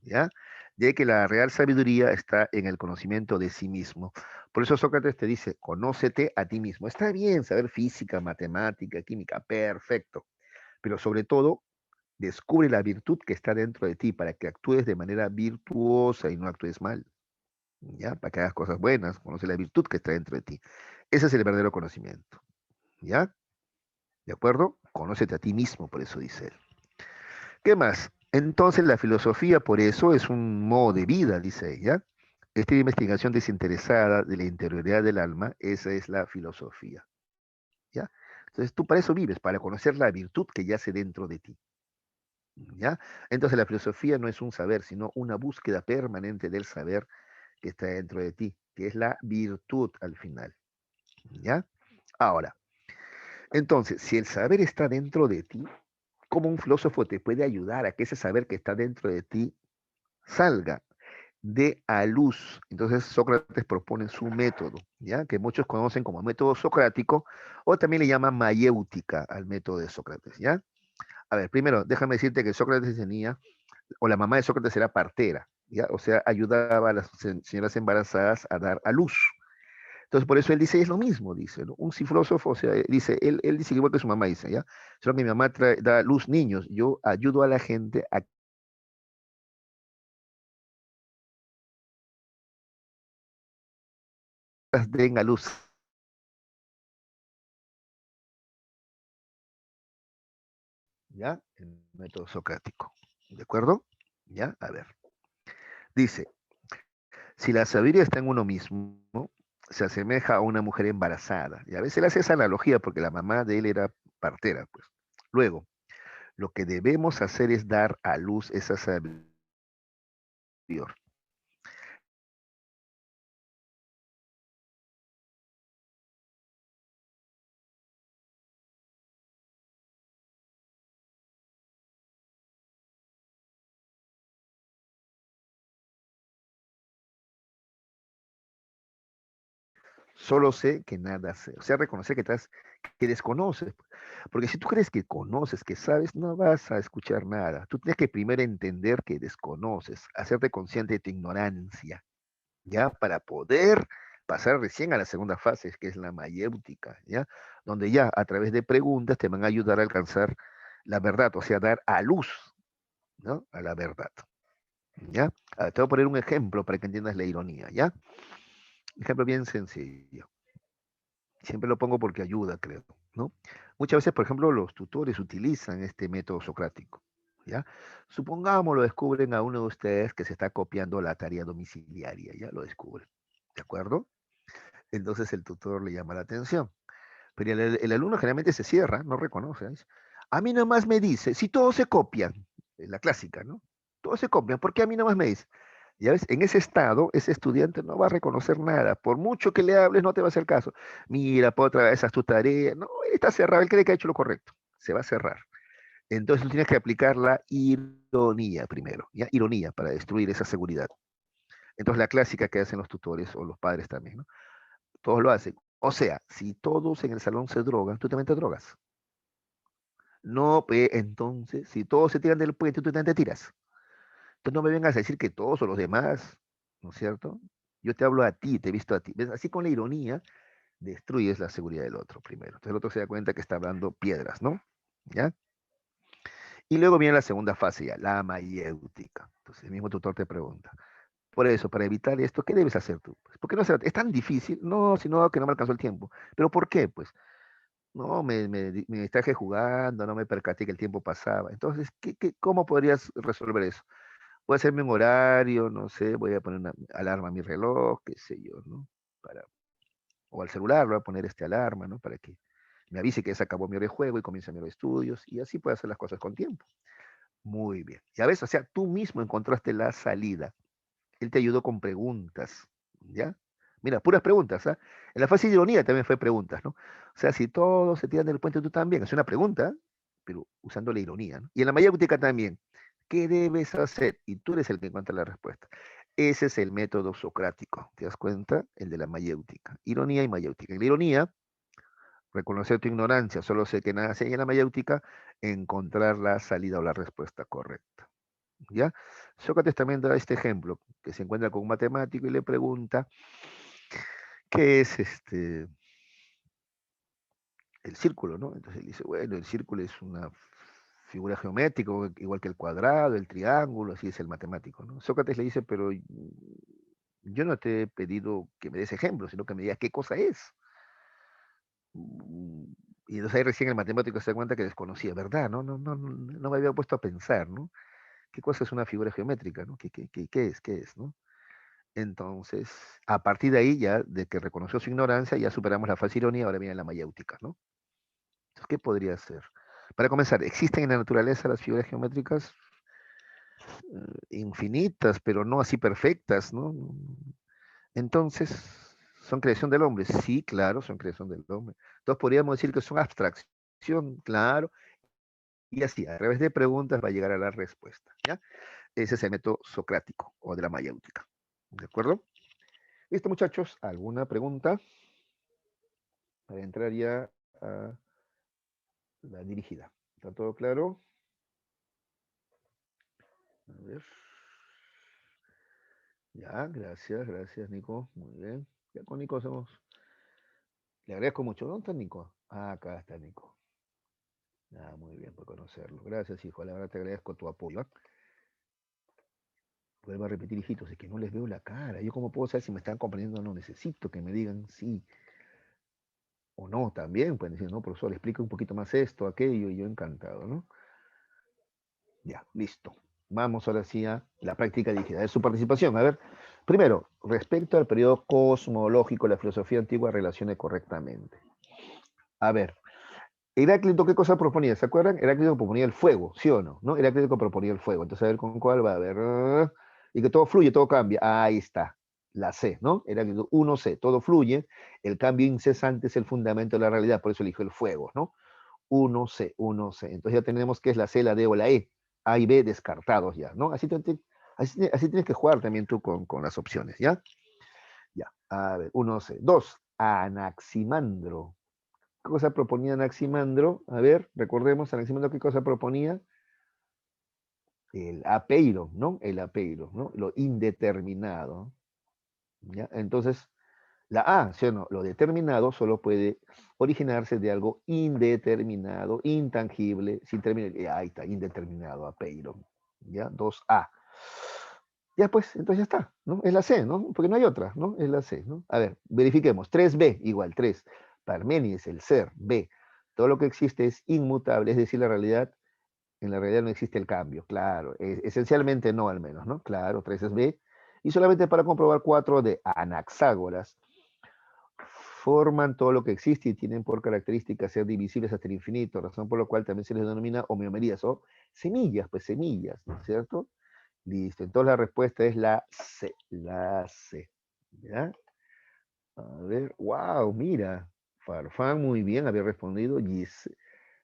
¿ya? De que la real sabiduría está en el conocimiento de sí mismo. Por eso Sócrates te dice, conócete a ti mismo. Está bien saber física, matemática, química, perfecto. Pero sobre todo, descubre la virtud que está dentro de ti para que actúes de manera virtuosa y no actúes mal, ¿ya? Para que hagas cosas buenas, conoce la virtud que está dentro de ti. Ese es el verdadero conocimiento, ¿ya? ¿De acuerdo? Conócete a ti mismo, por eso dice él. ¿Qué más? Entonces la filosofía, por eso, es un modo de vida, dice ella. Esta investigación desinteresada de la interioridad del alma, esa es la filosofía, ¿ya? Entonces tú para eso vives, para conocer la virtud que yace dentro de ti. ¿Ya? Entonces la filosofía no es un saber, sino una búsqueda permanente del saber que está dentro de ti, que es la virtud al final, ¿ya? Ahora, entonces, si el saber está dentro de ti, ¿cómo un filósofo te puede ayudar a que ese saber que está dentro de ti salga de a luz? Entonces Sócrates propone su método, ¿ya? Que muchos conocen como método socrático, o también le llaman mayéutica al método de Sócrates, ¿ya? A ver, primero, déjame decirte que Sócrates tenía o la mamá de Sócrates era partera, ¿ya? O sea, ayudaba a las señoras embarazadas a dar a luz. Entonces, por eso él dice, es lo mismo, dice, ¿no? Un filósofo, o sea, dice, él dice igual que su mamá dice, ¿ya? Solo que mi mamá da a luz niños, yo ayudo a la gente a que las den a luz, ¿ya? El método socrático, ¿de acuerdo? ¿Ya? A ver, dice, si la sabiduría está en uno mismo, se asemeja a una mujer embarazada. Y a veces le hace esa analogía porque la mamá de él era partera, pues. Luego, lo que debemos hacer es dar a luz esa sabiduría. solo sé que nada sé. O sea, reconocer que desconoces. Porque si tú crees que conoces, que sabes, no vas a escuchar nada. Tú tienes que primero entender que desconoces, hacerte consciente de tu ignorancia, ¿ya? Para poder pasar recién a la segunda fase, que es la mayéutica, ¿ya? Donde ya a través de preguntas te van a ayudar a alcanzar la verdad, o sea, dar a luz, ¿no? A la verdad, ¿ya? Te voy a poner un ejemplo para que entiendas la ironía, ¿ya? Un ejemplo bien sencillo. Siempre lo pongo porque ayuda, creo, ¿no? Muchas veces, por ejemplo, los tutores utilizan este método socrático, ¿ya? Supongamos lo descubren a uno de ustedes que se está copiando la tarea domiciliaria, ya lo descubren, ¿de acuerdo? Entonces el tutor le llama la atención, pero el alumno generalmente se cierra, no reconoce, ¿eh? A mí nomás me dice, si todos se copian, la clásica, ¿no? Todos se copian, ¿por qué a mí nomás me dice? Ya ves, en ese estado, ese estudiante no va a reconocer nada. Por mucho que le hables, no te va a hacer caso. Mira, por otra vez haz tu tarea. No, él está cerrado, él cree que ha hecho lo correcto. Se va a cerrar. Entonces tú tienes que aplicar la ironía primero, ¿ya? Ironía para destruir esa seguridad. Entonces la clásica que hacen los tutores o los padres también, ¿no? Todos lo hacen. O sea, si todos en el salón se drogan, tú también te drogas. No, entonces, si todos se tiran del puente, tú también te tiras. Entonces no me vengas a decir que todos o los demás, ¿no es cierto? Yo te hablo a ti, te he visto a ti. ¿Ves? Así con la ironía destruyes la seguridad del otro primero. Entonces el otro se da cuenta que está hablando piedras, ¿no? ¿Ya? Y luego viene la segunda fase ya, la mayéutica. Entonces el mismo tutor te pregunta, por eso, para evitar esto, ¿qué debes hacer tú? Pues, ¿por qué no se, es tan difícil? No, sino que no me alcanzó el tiempo. ¿Pero por qué? Pues no, me distraje jugando, no me percaté que el tiempo pasaba. Entonces, cómo podrías resolver eso? Voy a hacerme un horario, no sé, voy a poner una alarma a mi reloj, qué sé yo, ¿no? Para, o al celular, voy a poner este alarma, ¿no? Para que me avise que ya se acabó mi hora de juego y comienza mi hora de estudios, y así puedo hacer las cosas con tiempo. Muy bien. Ya ves, o sea, tú mismo encontraste la salida. Él te ayudó con preguntas, ¿ya? Mira, puras preguntas, ¿ah? En la fase de ironía también fue preguntas, ¿no? O sea, si todos se tiran del puente, tú también. Es una pregunta, pero usando la ironía, ¿no? Y en la mayéutica también. ¿Qué debes hacer? Y tú eres el que encuentra la respuesta. Ese es el método socrático, ¿te das cuenta? El de la mayéutica. Ironía y mayéutica. En la ironía, reconocer tu ignorancia, solo sé que nada sé, y en la mayéutica, encontrar la salida o la respuesta correcta. ¿Ya? Sócrates también da este ejemplo, que se encuentra con un matemático y le pregunta qué es el círculo, ¿no? Entonces él dice, bueno, el círculo es una figura geométrica, igual que el cuadrado, el triángulo, así es el matemático, ¿no? Sócrates le dice, pero yo no te he pedido que me des ejemplos, sino que me digas qué cosa es. Y entonces ahí recién el matemático se da cuenta que desconocía, ¿verdad? No me había puesto a pensar, ¿no? ¿Qué cosa es una figura geométrica, ¿no? ¿Qué es? ¿Qué es, no? Entonces, a partir de ahí, ya de que reconoció su ignorancia, ya superamos la falsa ironía, ahora viene la mayéutica, ¿no? Entonces, ¿qué podría ser? Para comenzar, ¿existen en la naturaleza las figuras geométricas? Infinitas, pero no así perfectas, ¿no? Entonces, ¿son creación del hombre? Sí, claro, son creación del hombre. Entonces, podríamos decir que son abstracción, claro, y así, a través de preguntas va a llegar a la respuesta, ¿ya? Ese es el método socrático o de la mayéutica, ¿de acuerdo? Listo, muchachos, ¿alguna pregunta para entrar ya a la dirigida? ¿Está todo claro? A ver. Ya, gracias, Nico. Muy bien. Ya con Nico hacemos. Le agradezco mucho. ¿Dónde está Nico? Ah, acá está Nico. Ah, muy bien por conocerlo. Gracias, hijo. La verdad te agradezco tu apoyo. Vuelvo a repetir, hijitos, es que no les veo la cara. Yo cómo puedo saber si me están comprendiendo o no. Necesito que me digan sí o no también. Pueden decir, no, profesor, explica un poquito más esto, aquello, y yo encantado, ¿no? Ya, listo. Vamos ahora sí a la práctica dirigida. De su participación. A ver, primero, respecto al periodo cosmológico, la filosofía antigua relacione correctamente. A ver, Heráclito, ¿qué cosa proponía? ¿Se acuerdan? Heráclito proponía el fuego, ¿sí o no? ¿No? Heráclito proponía el fuego. Entonces, a ver con cuál va a ver. Y que todo fluye, todo cambia. Ahí está. La C, ¿no? Heráclito 1C, todo fluye. El cambio incesante es el fundamento de la realidad, por eso elijo el fuego, ¿no? 1C, 1C. Entonces ya tenemos que es la C, la D o la E. A y B descartados ya, ¿no? Así tienes que jugar también tú con las opciones, ¿ya? Ya, a ver, 1C. 2. Anaximandro. ¿Qué cosa proponía Anaximandro? A ver, recordemos, Anaximandro, ¿qué cosa proponía? El apeiro, ¿no? El apeiro, ¿no? Lo indeterminado. ¿Ya? Entonces, la A, ¿sí o no? Lo determinado solo puede originarse de algo indeterminado, intangible, sin término. Ahí está, indeterminado, apeiro. ¿Ya? 2A. Ya pues, entonces ya está, ¿no? Es la C, ¿no? Porque no hay otra, ¿no? Es la C, ¿no? A ver, verifiquemos. 3B igual 3. Parménides, el ser, B. Todo lo que existe es inmutable, es decir, en la realidad no existe el cambio, claro. Esencialmente no, al menos, ¿no? Claro, 3 es B. Y solamente para comprobar 4 de Anaxágoras, forman todo lo que existe y tienen por característica ser divisibles hasta el infinito, razón por la cual también se les denomina homeomerías o semillas, pues semillas, ¿no es cierto? Listo, entonces la respuesta es la C, la C. ¿Ya? A ver, wow, mira, Farfán muy bien, había respondido,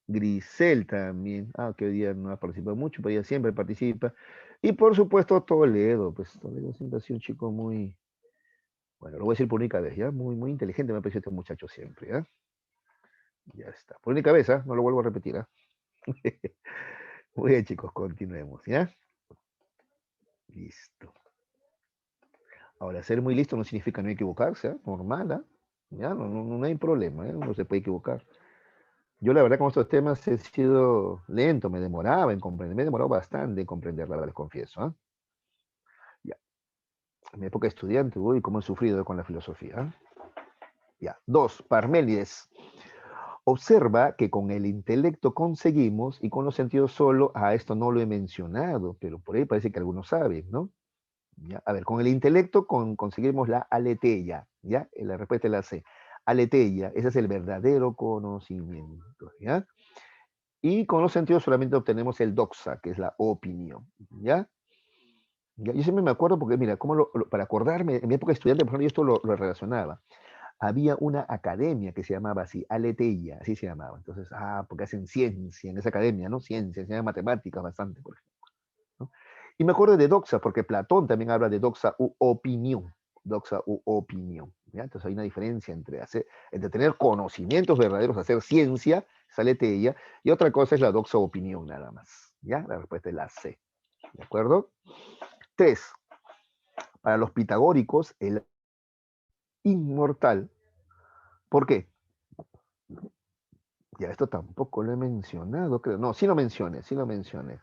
Grisel también, que hoy día no ha participado mucho, pero ella siempre participa. Y por supuesto Toledo, pues Toledo siempre ha sido un chico muy, bueno, lo voy a decir por única vez, ¿ya? Muy, muy inteligente me ha parecido este muchacho siempre, ¿ya? Ya está, por única vez, no lo vuelvo a repetir, ¿ah? Muy bien, chicos, continuemos, ¿ya? Listo. Ahora, ser muy listo no significa no equivocarse, normal, ¿ah? Ya, no hay problema, uno se puede equivocar. Yo la verdad con estos temas he sido lento, me demoraba en comprender, me he demorado bastante en comprender, la verdad les confieso, ¿ah? Ya, en mi época de estudiante, uy, cómo he sufrido con la filosofía, ¿ah? Ya, 2, Parménides. Observa que con el intelecto conseguimos y con los sentidos solo, esto no lo he mencionado, pero por ahí parece que algunos saben, ¿no? ¿Ya? A ver, con el intelecto conseguimos la aletheia, ¿ya? La respuesta es la C. Aletheia, ese es el verdadero conocimiento, ¿ya? Y con los sentidos solamente obtenemos el doxa, que es la opinión, ¿ya? ¿Ya? Yo siempre me acuerdo porque, mira, para acordarme, en mi época de estudiante, por ejemplo, yo esto lo relacionaba. Había una academia que se llamaba así, Aletheia, así se llamaba. Entonces, porque hacen ciencia en esa academia, ¿no? Ciencia, enseñan matemáticas bastante, por ejemplo, ¿no? Y me acuerdo de doxa, porque Platón también habla de doxa u opinión. Doxa u opinión. ¿Ya? Entonces hay una diferencia entre tener conocimientos verdaderos, hacer ciencia, sale ella, y otra cosa es la doxa opinión nada más. ¿Ya? La respuesta es la C. ¿De acuerdo? 3. Para los pitagóricos, el inmortal. ¿Por qué? Ya, esto tampoco lo he mencionado, creo. No, sí lo mencioné, sí lo mencioné.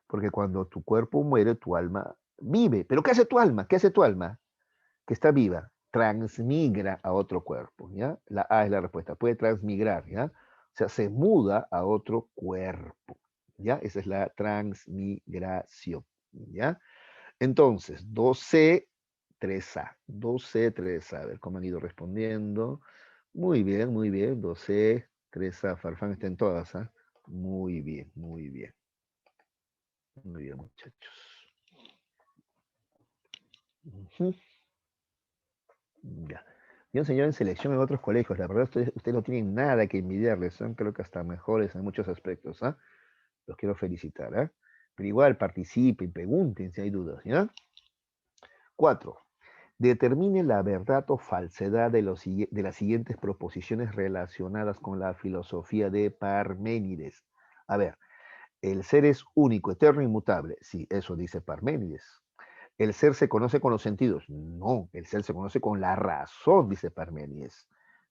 Porque cuando tu cuerpo muere, tu alma vive. ¿Pero qué hace tu alma? ¿Qué hace tu alma? Que está viva, transmigra a otro cuerpo, ¿ya? La A es la respuesta, puede transmigrar, ¿ya? O sea, se muda a otro cuerpo, ¿ya? Esa es la transmigración, ¿ya? Entonces, 2C, 3A, 2C, 3A, a ver cómo han ido respondiendo. Muy bien, 2C, 3A, Farfán está en todas, ¿ah? Muy bien, muy bien. Muy bien, muchachos. Uh-huh. Ya. Yo enseñado en selección en otros colegios. La verdad, ustedes no tienen nada que envidiarles. Son creo que hasta mejores en muchos aspectos. ¿Ah? Los quiero felicitar. ¿Ah? Pero igual participen, pregunten si hay dudas. ¿Ya? 4. Determine la verdad o falsedad de las siguientes proposiciones relacionadas con la filosofía de Parménides. A ver, el ser es único, eterno, inmutable. Sí, eso dice Parménides. El ser se conoce con los sentidos. No, el ser se conoce con la razón, dice Parménides.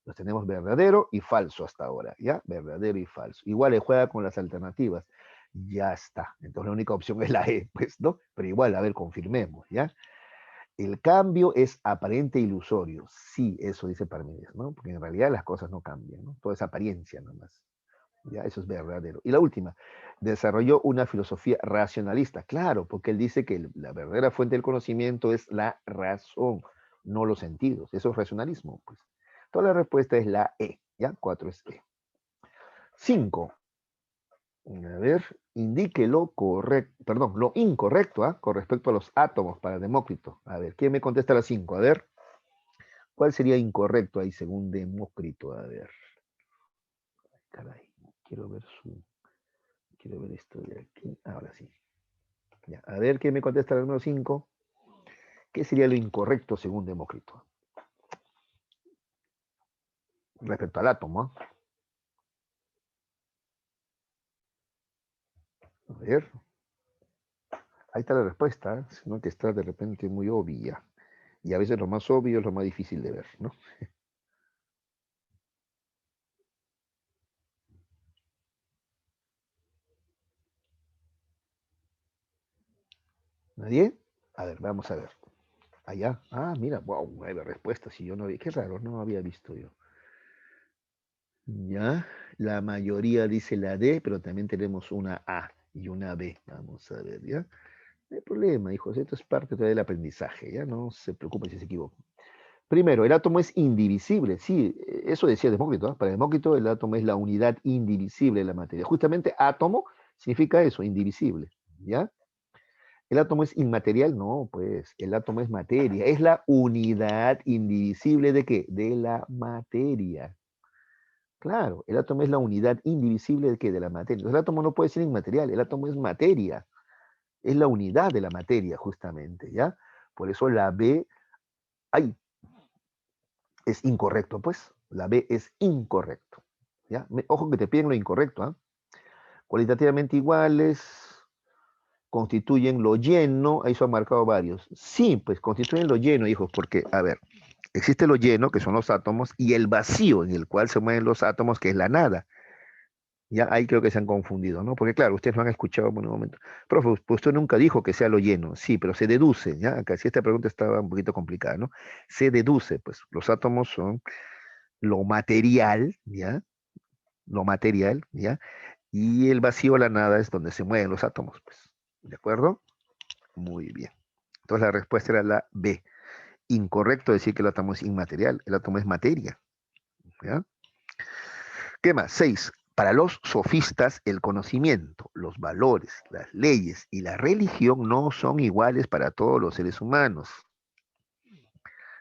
Los tenemos verdadero y falso hasta ahora, ¿ya? Verdadero y falso. Igual le juega con las alternativas. Ya está. Entonces la única opción es la E, pues, ¿no? Pero igual, a ver, confirmemos, ¿ya? El cambio es aparente e ilusorio. Sí, eso dice Parménides, ¿no? Porque en realidad las cosas no cambian, ¿no? Todo es apariencia nomás. Ya, eso es verdadero. Y la última, desarrolló una filosofía racionalista. Claro, porque él dice que la verdadera fuente del conocimiento es la razón, no los sentidos. Eso es racionalismo, pues. Toda la respuesta es la E, ¿ya? 4 es E. 5. A ver, indique lo correcto, perdón, lo incorrecto, con respecto a los átomos para Demócrito. A ver, ¿quién me contesta la 5? A ver, ¿cuál sería incorrecto ahí según Demócrito? A ver, caray, quiero ver esto de aquí. Ahora sí. Ya, a ver quién me contesta el número 5. ¿Qué sería lo incorrecto según Demócrito? respecto al átomo. A ver, ahí está la respuesta, sino que está de repente muy obvia. Y a veces lo más obvio es lo más difícil de ver, ¿no? ¿Nadie? A ver, vamos a ver. Allá. Ah, mira, wow, nueve respuestas. Y yo no vi. Qué raro, no había visto yo. Ya, la mayoría dice la D, pero también tenemos una A y una B. Vamos a ver, ¿ya? No hay problema, hijos, esto es parte todavía del aprendizaje, ¿ya? No se preocupen si se equivocan. Primero, el átomo es indivisible, sí, eso decía Demócrito, ¿eh? Para Demócrito el átomo es la unidad indivisible de la materia. Justamente átomo significa eso, indivisible, ¿ya? ¿El átomo es inmaterial? No, pues el átomo es materia, es la unidad indivisible ¿de qué? De la materia. Claro, el átomo es la unidad indivisible de qué? De la materia. Entonces, el átomo no puede ser inmaterial, el átomo es materia, es la unidad de la materia, justamente, ¿ya? Por eso la B, ay, es incorrecto, pues. La B es incorrecto, ¿ya? Ojo que te piden lo incorrecto, ¿ah? Cualitativamente iguales, constituyen lo lleno, ahí se han marcado varios. Sí, pues constituyen lo lleno, hijos, porque, a ver, existe lo lleno, que son los átomos, y el vacío en el cual se mueven los átomos, que es la nada. Ya ahí creo que se han confundido, ¿no? Porque claro, ustedes lo han escuchado en un momento. Profe, pues usted nunca dijo que sea lo lleno. Sí, pero se deduce, ¿ya? Acá sí esta pregunta estaba un poquito complicada, ¿no? Se deduce, pues los átomos son lo material, ¿ya? Lo material, ¿ya? Y el vacío, la nada, es donde se mueven los átomos, pues. ¿De acuerdo? Muy bien. Entonces la respuesta era la B. Incorrecto decir que el átomo es inmaterial, el átomo es materia, ¿ya? ¿Qué más? 6. Para los sofistas, el conocimiento, los valores, las leyes y la religión no son iguales para todos los seres humanos.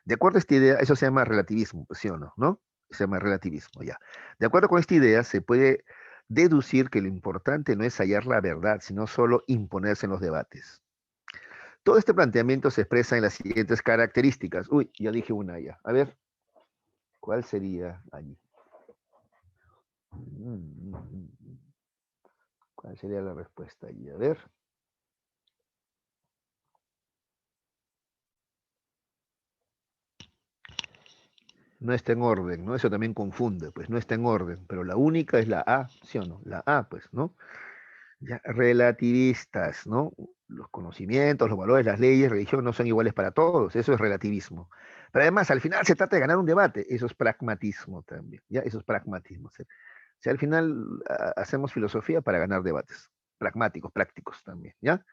De acuerdo a esta idea, eso se llama relativismo, pues, ¿sí o no? ¿No? Se llama relativismo, ya. De acuerdo con esta idea, se puede deducir que lo importante no es hallar la verdad, sino solo imponerse en los debates. Todo este planteamiento se expresa en las siguientes características. Uy, ya dije una ya. A ver, ¿cuál sería allí? ¿Cuál sería la respuesta allí? A ver. No está en orden, ¿no? Eso también confunde, pues no está en orden, pero la única es la A, ¿sí o no? La A, pues, ¿no? Ya, relativistas, ¿no? Los conocimientos, los valores, las leyes, religión no son iguales para todos, eso es relativismo. Pero además, al final se trata de ganar un debate, eso es pragmatismo también, ¿ya? Eso es pragmatismo. ¿Sí? O sea, al final hacemos filosofía para ganar debates, pragmáticos, prácticos también, ¿ya?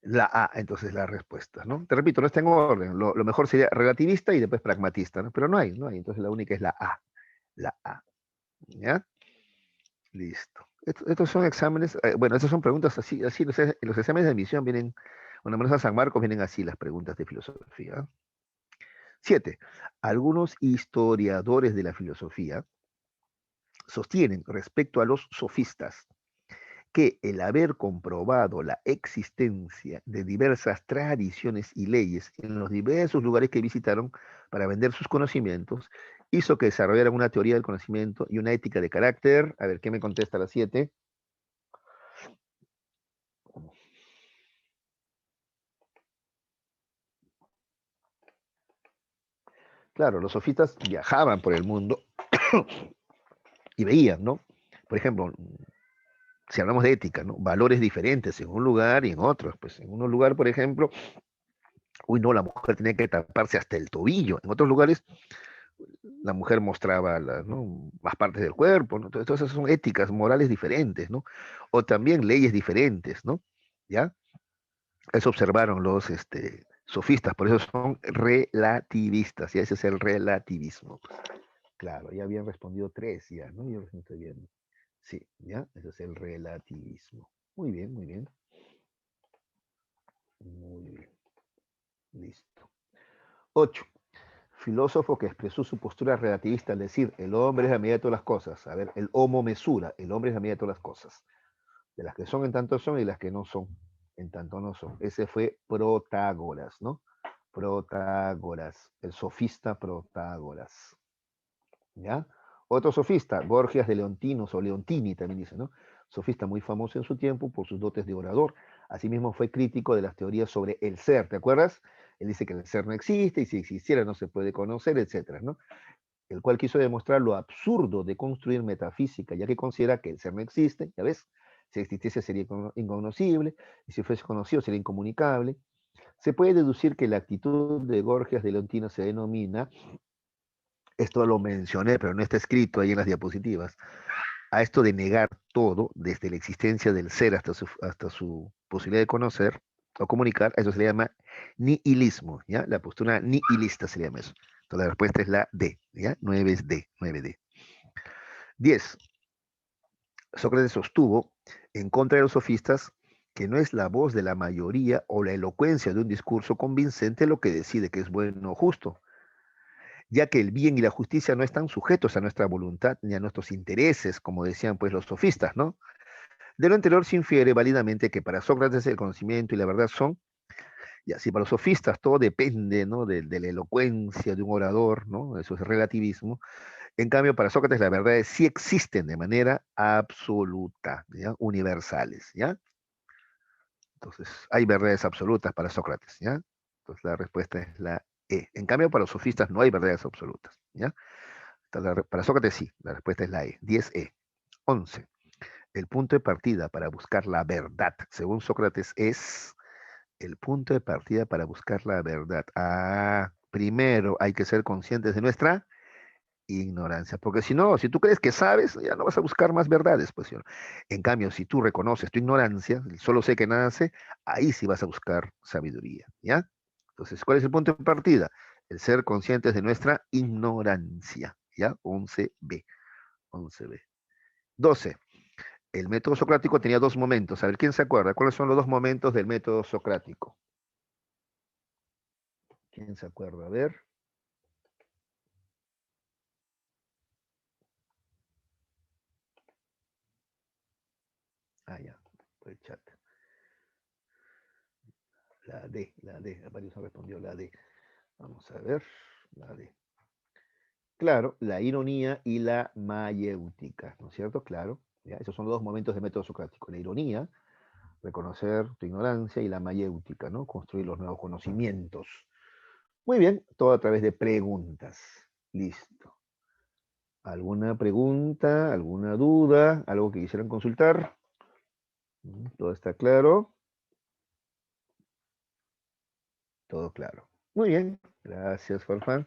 La A, entonces la respuesta, ¿no? Te repito, no está en orden. Lo mejor sería relativista y después pragmatista, ¿no? Pero no hay, no hay. Entonces la única es la A. La A. ¿Ya? Listo. Estos son exámenes, bueno, estas son preguntas así, así los exámenes de admisión vienen, cuando menos a San Marcos vienen así las preguntas de filosofía. 7. Algunos historiadores de la filosofía sostienen respecto a los sofistas que el haber comprobado la existencia de diversas tradiciones y leyes en los diversos lugares que visitaron para vender sus conocimientos, hizo que desarrollaran una teoría del conocimiento y una ética de carácter. A ver, ¿qué me contesta la 7? Claro, los sofistas viajaban por el mundo y veían, ¿no? Por ejemplo, si hablamos de ética, ¿no? Valores diferentes en un lugar y en otros. Pues en un lugar, por ejemplo, uy, no, la mujer tenía que taparse hasta el tobillo. En otros lugares, la mujer mostraba ¿no? más partes del cuerpo, ¿no? Entonces, esas son éticas morales diferentes, ¿no? O también leyes diferentes, ¿no? ¿Ya? Eso observaron los sofistas, por eso son relativistas, y ese es el relativismo. Claro, ya habían respondido tres ya, ¿no? Yo recién estoy viendo. Sí, ¿ya? Ese es el relativismo. Muy bien, muy bien. Muy bien. Listo. 8. Filósofo que expresó su postura relativista al decir, el hombre es la medida de todas las cosas. A ver, el homo mesura, el hombre es la medida de todas las cosas. De las que son en tanto son y las que no son en tanto no son. Ese fue Protágoras, ¿no? Protágoras, el sofista Protágoras. ¿Ya? Otro sofista, Gorgias de Leontinos o Leontini también dice, ¿no? Sofista muy famoso en su tiempo por sus dotes de orador. Asimismo fue crítico de las teorías sobre el ser, ¿te acuerdas? Él dice que el ser no existe y si existiera no se puede conocer, etcétera, ¿no? El cual quiso demostrar lo absurdo de construir metafísica, ya que considera que el ser no existe, ¿ya ves? Si existiese sería inconocible, y si fuese conocido sería incomunicable. Se puede deducir que la actitud de Gorgias de Leontino se denomina, esto lo mencioné, pero no está escrito ahí en las diapositivas, a esto de negar todo, desde la existencia del ser hasta su posibilidad de conocer o comunicar, a eso se le llama nihilismo, ¿ya? La postura nihilista se llama eso. Entonces la respuesta es la D, ¿ya? 9 es D, 9D. 10. Sócrates sostuvo, en contra de los sofistas, que no es la voz de la mayoría o la elocuencia de un discurso convincente lo que decide que es bueno o justo, ya que el bien y la justicia no están sujetos a nuestra voluntad ni a nuestros intereses, como decían pues los sofistas, ¿no? De lo anterior se infiere válidamente que para Sócrates el conocimiento y la verdad son, y así para los sofistas todo depende, ¿no? De la elocuencia de un orador, ¿no? Eso es relativismo. En cambio, para Sócrates las verdades sí existen de manera absoluta, ¿ya? Universales, ¿ya? Entonces, hay verdades absolutas para Sócrates, ¿ya? Entonces, la respuesta es la E. En cambio, para los sofistas no hay verdades absolutas, ¿ya? Entonces, para Sócrates sí, la respuesta es la E. 10E. 11. El punto de partida para buscar la verdad, según Sócrates, es el punto de partida para buscar la verdad. Ah, primero hay que ser conscientes de nuestra ignorancia, porque si no, si tú crees que sabes, ya no vas a buscar más verdades, pues. ¿Sí? En cambio, si tú reconoces tu ignorancia, solo sé que nada sé, ahí sí vas a buscar sabiduría, ¿ya? Entonces, ¿cuál es el punto de partida? El ser conscientes de nuestra ignorancia, ¿ya? 11B, 11B. 12. El método socrático tenía dos momentos. A ver, ¿quién se acuerda? ¿Cuáles son los dos momentos del método socrático? ¿Quién se acuerda? A ver. Ah, ya, por el chat. La D. Varios han respondido la D. Vamos a ver. La D. Claro, la ironía y la mayéutica, ¿no es cierto? Claro. ¿Ya? Esos son los dos momentos del método socrático. La ironía, reconocer tu ignorancia, y la mayéutica, ¿no? Construir los nuevos conocimientos. Muy bien, todo a través de preguntas. Listo. ¿Alguna pregunta, alguna duda, algo que quisieran consultar? ¿Todo está claro? Todo claro. Muy bien, gracias, Farfán.